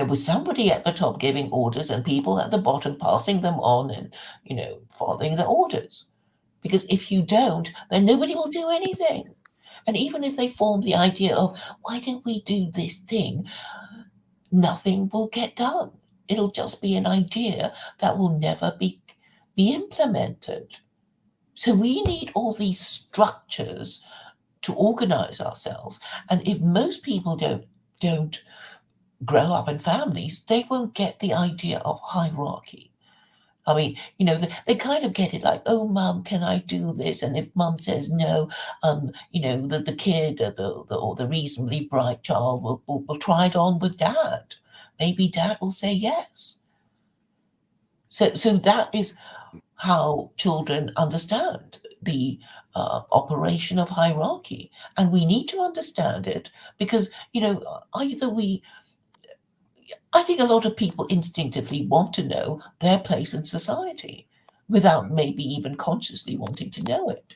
With somebody at the top giving orders and people at the bottom passing them on and following the orders. Because if you don't, then nobody will do anything. And even if they form the idea of why don't we do this thing, nothing will get done. It'll just be an idea that will never be implemented. So we need all these structures to organize ourselves. And if most people don't grow up in families, they won't get the idea of hierarchy. I mean, they kind of get it like, oh, mum, can I do this? And if mum says no, the kid or the reasonably bright child will try it on with dad. Maybe dad will say yes. So that is how children understand the operation of hierarchy. And we need to understand it because, I think a lot of people instinctively want to know their place in society without maybe even consciously wanting to know it.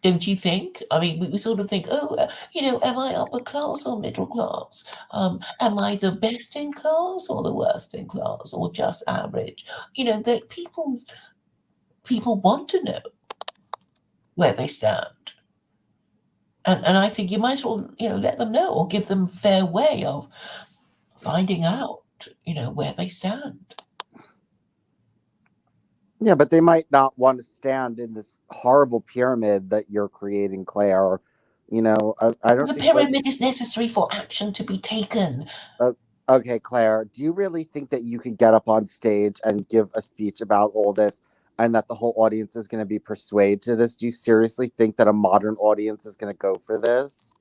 Don't you think? I mean, we sort of think, oh, am I upper class or middle class? Am I the best in class or the worst in class or just average? That people want to know where they stand. And I think you might as well, let them know or give them a fair way of finding out, where they stand. Yeah, but they might not want to stand in this horrible pyramid that you're creating, Claire. I don't The think what. pyramid is necessary for action to be taken. Uh, okay, Claire, do you really think that you could get up on stage and give a speech about all this and that the whole audience is going to be persuaded to this? Do you seriously think that a modern audience is going to go for this?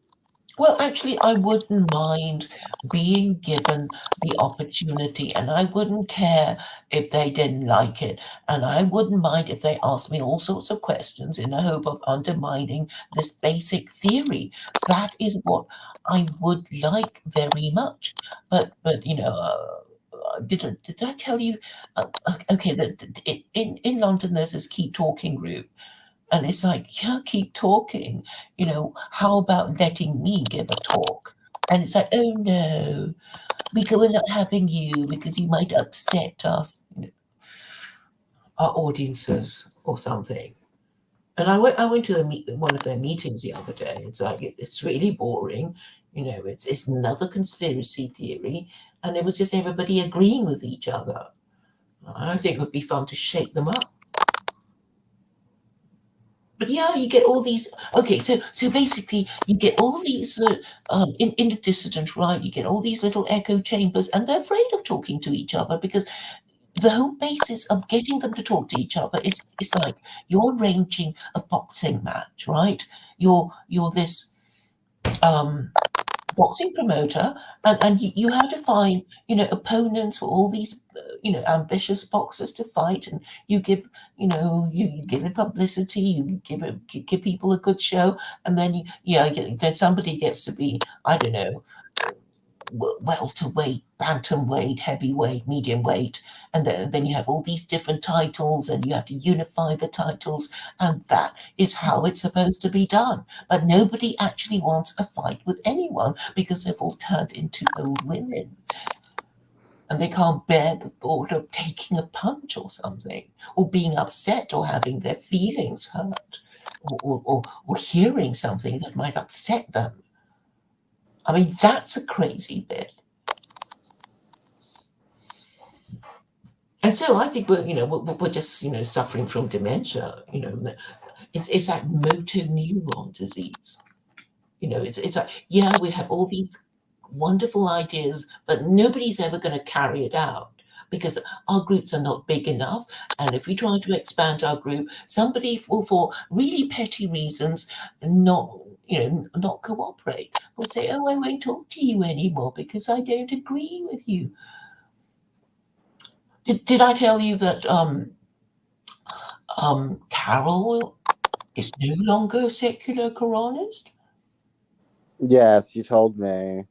Well, actually, I wouldn't mind being given the opportunity, and I wouldn't care if they didn't like it. And I wouldn't mind if they asked me all sorts of questions in the hope of undermining this basic theory. That is what I would like very much. But did I tell you? Okay, in London there's this keep talking group, and it's like, yeah, keep talking. How about letting me give a talk? And it's like, oh no, we're not having you because you might upset us, our audiences or something. And I went to one of their meetings the other day. It's like it's really boring. It's another conspiracy theory, and it was just everybody agreeing with each other. I think it would be fun to shake them up. But yeah, you get all these. Okay, so basically, you get all these in the dissident right. You get all these little echo chambers, and they're afraid of talking to each other because the whole basis of getting them to talk to each other is like you're arranging a boxing match, right? You're this boxing promoter, and you have to find opponents for all these ambitious boxers to fight, and you give you give it publicity, you give people a good show, and then then somebody gets to be, I don't know, welterweight, bantamweight, heavyweight, medium weight, and then you have all these different titles, and you have to unify the titles, and that is how it's supposed to be done. But nobody actually wants a fight with anyone because they've all turned into old women. And they can't bear the thought of taking a punch or something, or being upset, or having their feelings hurt, or hearing something that might upset them. I mean, that's a crazy bit. And so I think we're just suffering from dementia. It's that motor neuron disease. It's like, yeah, we have all these wonderful ideas, but nobody's ever going to carry it out because our groups are not big enough. And if we try to expand our group, somebody will, for really petty reasons, not cooperate. Will say, "Oh, I won't talk to you anymore because I don't agree with you." Did I tell you that Carol is no longer a secular Quranist? Yes, you told me.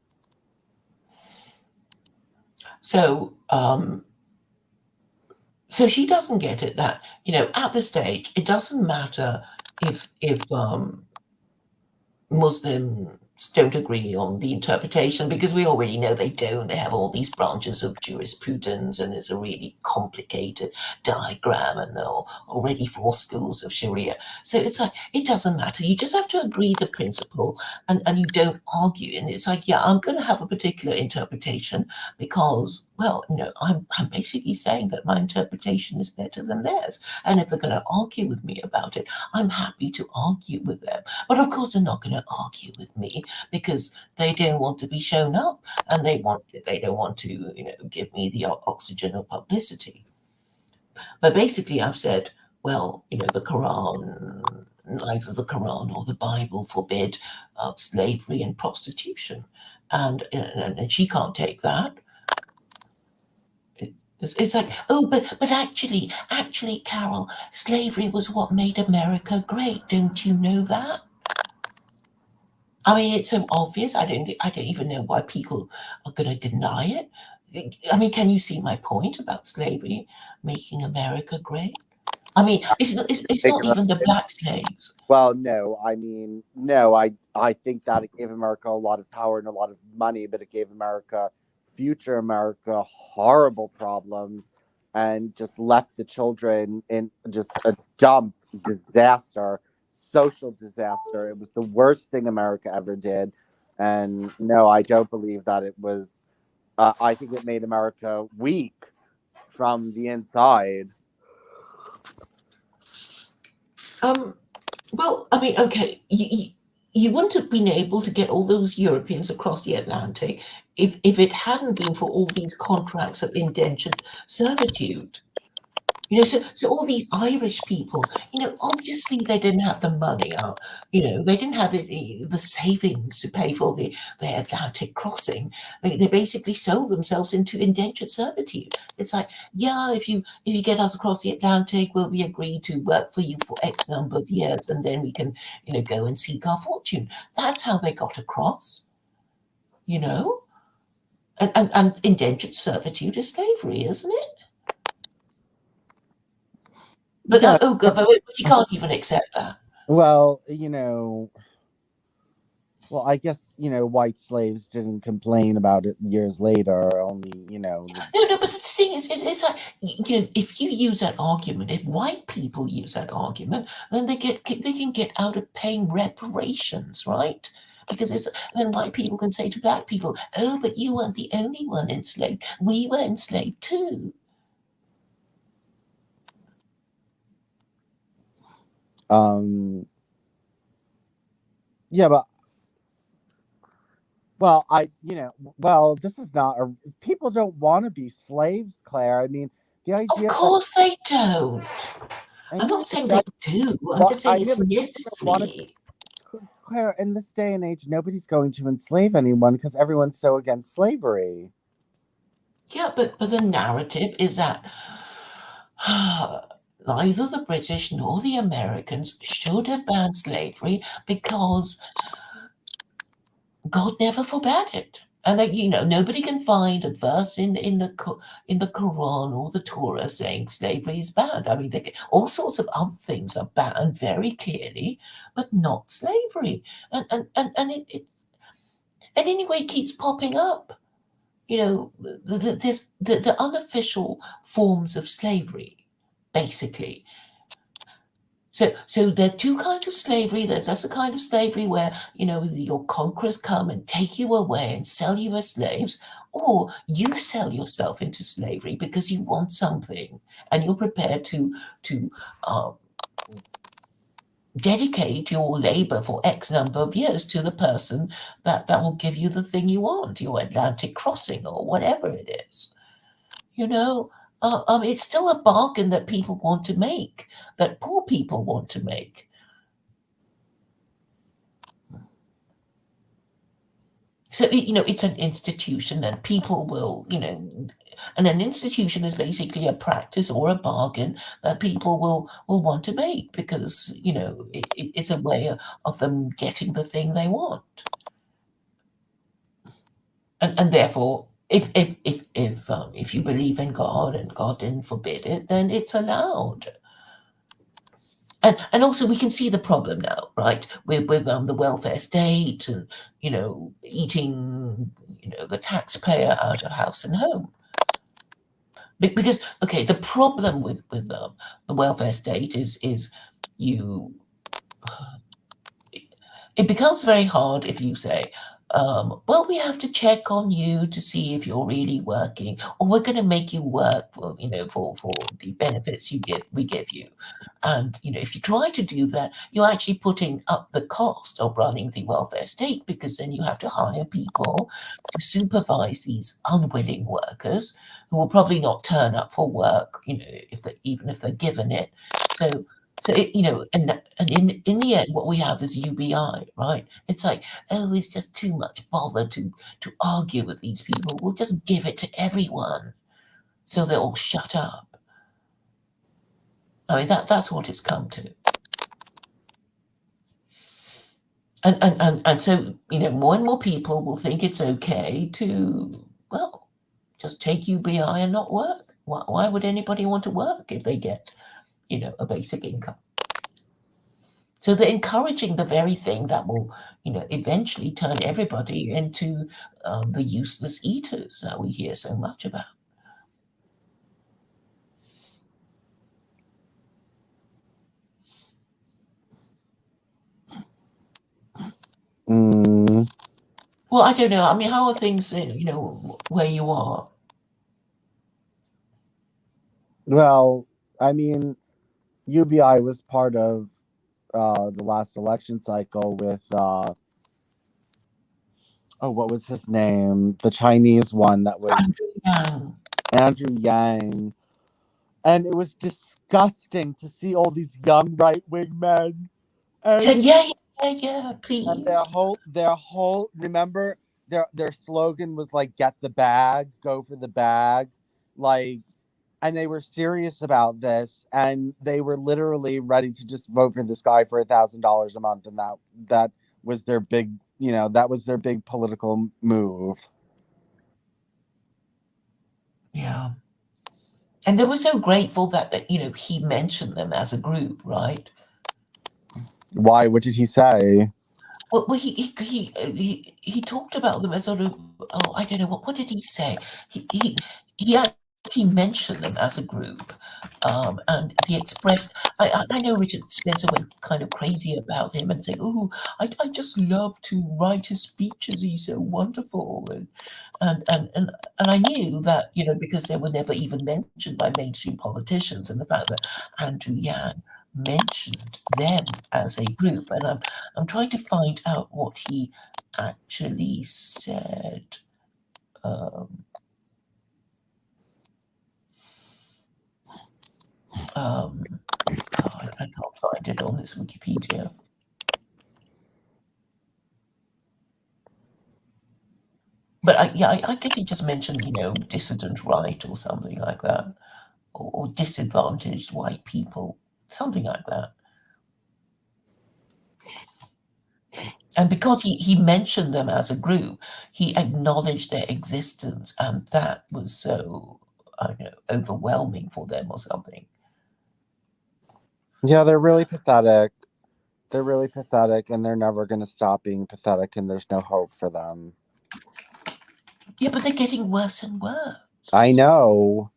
So so she doesn't get it that at this stage it doesn't matter if Muslims don't agree on the interpretation, because we already know they don't. They have all these branches of jurisprudence, and it's a really complicated diagram, and there are already 4 schools of Sharia. So it's like, it doesn't matter. You just have to agree the principle, and you don't argue. And it's like, yeah, I'm going to have a particular interpretation because, well, I'm basically saying that my interpretation is better than theirs. And if they're going to argue with me about it, I'm happy to argue with them. But of course, they're not going to argue with me because they don't want to be shown up, and they don't want to give me the oxygen of publicity. But basically, I've said, well, the Quran, neither the Quran or the Bible forbid slavery and prostitution, and she can't take that. It's like, oh, but actually, Carol, slavery was what made America great. Don't you know that? I mean, it's so obvious. I don't even know why people are going to deny it. I mean, can you see my point about slavery making America great? I mean, it's not even the black slaves. Well, no, I mean, no, I think that it gave America a lot of power and a lot of money, but it gave future America, horrible problems, and just left the children in just a dump disaster, social disaster. It was the worst thing America ever did. And no, I don't believe that it was. I think it made America weak from the inside. Well, I mean, okay, you wouldn't have been able to get all those Europeans across the Atlantic if it hadn't been for all these contracts of indentured servitude. So all these Irish people, obviously they didn't have the money, they didn't have the savings to pay for the Atlantic crossing. They basically sold themselves into indentured servitude. It's like, yeah, if you get us across the Atlantic, we agree to work for you for X number of years, and then we can, go and seek our fortune. That's how they got across, and indentured servitude is slavery, isn't it? But Yeah. but you can't even accept that. Well, well, I guess, white slaves didn't complain about it years later, only, No, but the thing is, it's like, if you use that argument, if white people use that argument, then they can get out of paying reparations, right? Because then white people can say to black people, "Oh, but you weren't the only one enslaved. We were enslaved too." Yeah, but well, this is not people don't want to be slaves, Claire. I mean, the idea Of course they don't. I'm know not saying they do. I'm just saying it's necessary. Claire, in this day and age, nobody's going to enslave anyone because everyone's so against slavery. Yeah, but the narrative is that neither the British nor the Americans should have banned slavery because God never forbade it. And that, nobody can find a verse in the Quran or the Torah saying slavery is bad. I mean, all sorts of other things are banned very clearly, but not slavery. And anyway, it keeps popping up. There's the unofficial forms of slavery, basically. So there are two kinds of slavery. That's the kind of slavery where, your conquerors come and take you away and sell you as slaves, or you sell yourself into slavery because you want something and you're prepared to uh, dedicate your labor for X number of years to the person that will give you the thing you want, your Atlantic crossing or whatever it is. It's still a bargain that people want to make, that poor people want to make. So, it's an institution and people will, and an institution is basically a practice or a bargain that people will want to make because, it's a way of them getting the thing they want. And therefore, if you believe in God and God didn't forbid it, then it's allowed. And also we can see the problem now, right? With the welfare state and eating the taxpayer out of house and home. Because the problem with the welfare state is you it becomes very hard if you say, well, we have to check on you to see if you're really working, or we're going to make you work for the benefits we give you. And if you try to do that, you're actually putting up the cost of running the welfare state, because then you have to hire people to supervise these unwilling workers who will probably not turn up for work, even if they're given it. So and in the end, what we have is UBI, right? It's like, oh, it's just too much bother to argue with these people. We'll just give it to everyone, so they'll all shut up. I mean, that's what it's come to. And so more and more people will think it's okay to, well, just take UBI and not work. Why would anybody want to work if they get a basic income? So they're encouraging the very thing that will, eventually turn everybody into the useless eaters that we hear so much about. Well, I don't know. I mean, how are things, where you are? Well, I mean, UBI was part of the last election cycle with what was his name? The Chinese one that was Andrew Yang. And it was disgusting to see all these young right-wing men. And, yeah, please. And their whole remember their slogan was like, get the bag, go for the bag. Like, and they were serious about this, and they were literally ready to just vote for this guy for $1,000 a month, and that was their big, that was their big political move. Yeah. And they were so grateful that he mentioned them as a group, right? Why? What did he say? Well, he talked about them as sort of, I don't know, what did he say? He actually mentioned them as a group, and the express. I know Richard Spencer went kind of crazy about him and saying, "Oh, I just love to write his speeches. He's so wonderful," and I knew that because they were never even mentioned by mainstream politicians, and the fact that Andrew Yang mentioned them as a group, and I'm trying to find out what he actually said. I can't find it on this Wikipedia. But I guess he just mentioned, dissident right or something like that, or disadvantaged white people, something like that. And because he mentioned them as a group, he acknowledged their existence, and that was so, I don't know, overwhelming for them or something. Yeah, they're really pathetic. They're really pathetic, and they're never going to stop being pathetic, and there's no hope for them. Yeah, but they're getting worse and worse. I know.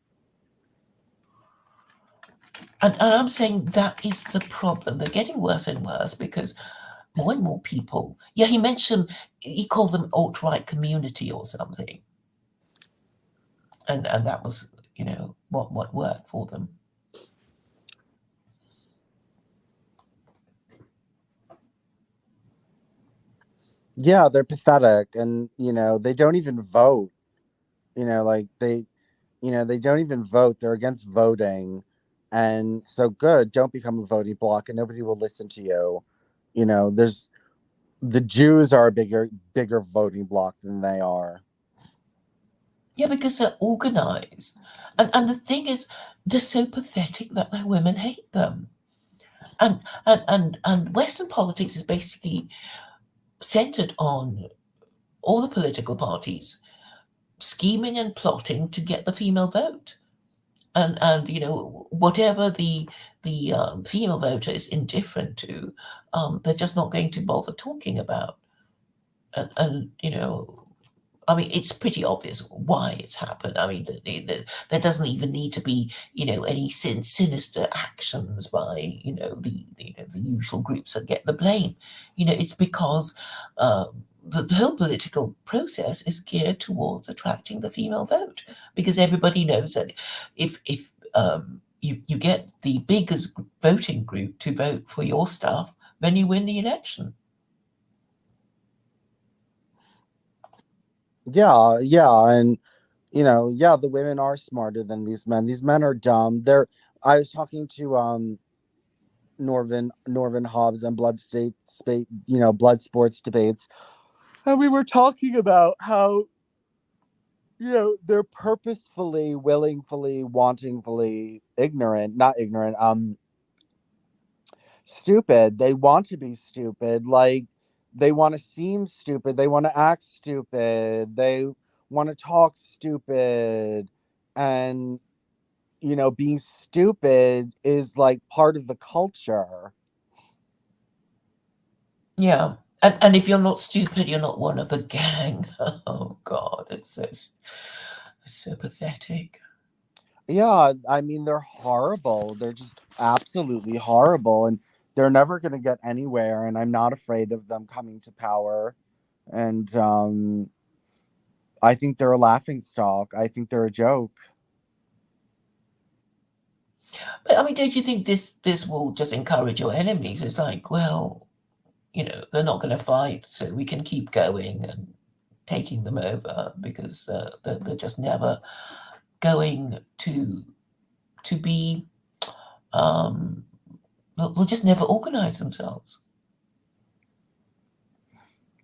And I'm saying that is the problem. They're getting worse and worse because more and more people. Yeah, he mentioned, he called them alt-right community or something, and that was, you know, what worked for them. Yeah, they're pathetic, and they don't even vote. Like they don't even vote. They're against voting, and so good. Don't become a voting bloc, and nobody will listen to you. There's the Jews are a bigger voting bloc than they are. Yeah, because they're organized. And the thing is, they're so pathetic that their women hate them. And Western politics is basically centered on all the political parties scheming and plotting to get the female vote. And you know, whatever the female voter is indifferent to, they're just not going to bother talking about. And you know, I mean, it's pretty obvious why it's happened. I mean, there doesn't even need to be, you know, any sinister actions by, you know, the usual groups that get the blame. You know, it's because the whole political process is geared towards attracting the female vote, because everybody knows that if you get the biggest voting group to vote for your stuff, then you win the election. Yeah, and yeah, the women are smarter than these men. These men are dumb. I was talking to Norvin Hobbs on Blood Sports Debates, and we were talking about how they're purposefully, willingly, wantingly ignorant, not ignorant, stupid. They want to be stupid. Like, they want to seem stupid. They want to act stupid. They want to talk stupid. And, being stupid is like part of the culture. Yeah. And if you're not stupid, you're not one of the gang. Oh God, it's so pathetic. Yeah, I mean, they're horrible. They're just absolutely horrible. And they're never going to get anywhere. And I'm not afraid of them coming to power. And I think they're a laughing stock. I think they're a joke. But I mean, don't you think this will just encourage your enemies? It's like, well, you know, they're not going to fight, so we can keep going and taking them over because they're just never going to be. They'll just never organize themselves.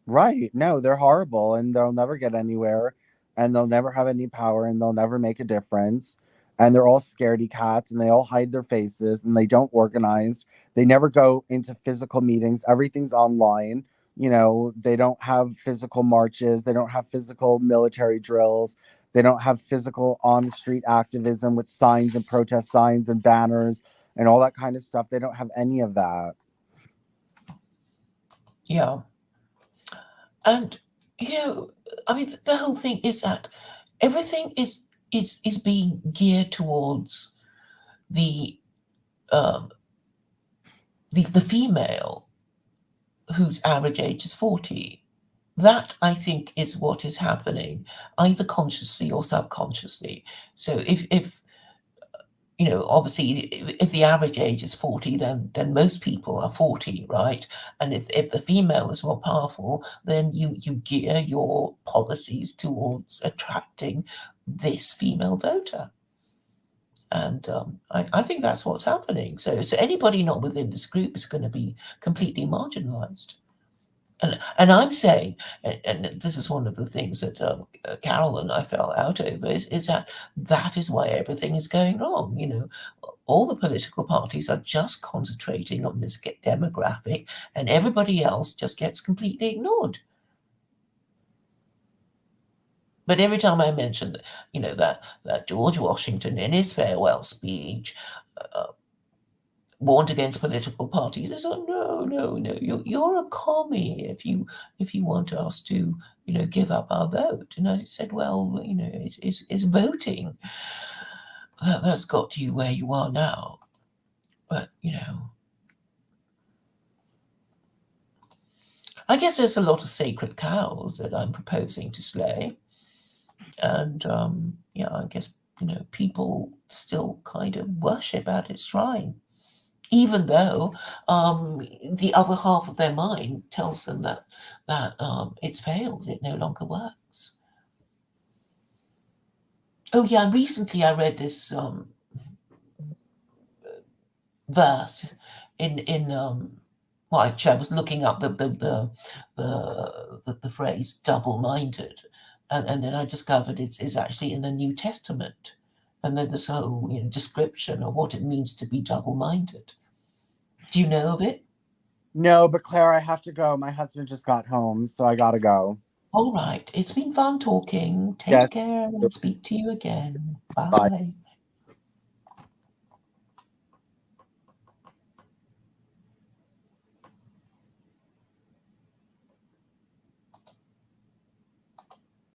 Right. No, they're horrible, and they'll never get anywhere, and they'll never have any power, and they'll never make a difference. And they're all scaredy cats, and they all hide their faces, and they don't organize. They never go into physical meetings. Everything's online. They don't have physical marches. They don't have physical military drills. They don't have physical on the street activism with signs and protest signs and banners and all that kind of stuff. They don't have any of that. Yeah. And you know, I mean, the whole thing is that everything is being geared towards the um, the female whose average age is 40. That, I think, is what is happening, either consciously or subconsciously. So if you know, obviously, if the average age is 40, then most people are 40, right? And if the female is more powerful, then you gear your policies towards attracting this female voter. And I think that's what's happening. So anybody not within this group is going to be completely marginalized. And I'm saying, and this is one of the things that Carol and I fell out over, is that is why everything is going wrong. You know, all the political parties are just concentrating on this demographic, and everybody else just gets completely ignored. But every time I mention, you know, that George Washington in his farewell speech warned against political parties, they said, "Oh, no, you're a commie if you want us to, you know, give up our vote." And I said, well, you know, it's voting that's got you where you are now. But you know, I guess there's a lot of sacred cows that I'm proposing to slay. And yeah, I guess, you know, people still kind of worship at its shrine, even though the other half of their mind tells them that it's failed, it no longer works. Oh yeah, recently I read this verse in well, actually, I was looking up the phrase double-minded, and then I discovered it's actually in the New Testament, and then this whole, you know, description of what it means to be double-minded. Do you know of it? No, but Claire, I have to go. My husband just got home, so I gotta go. All right, it's been fun talking. Yes. Take care and speak to you again. Bye. Bye.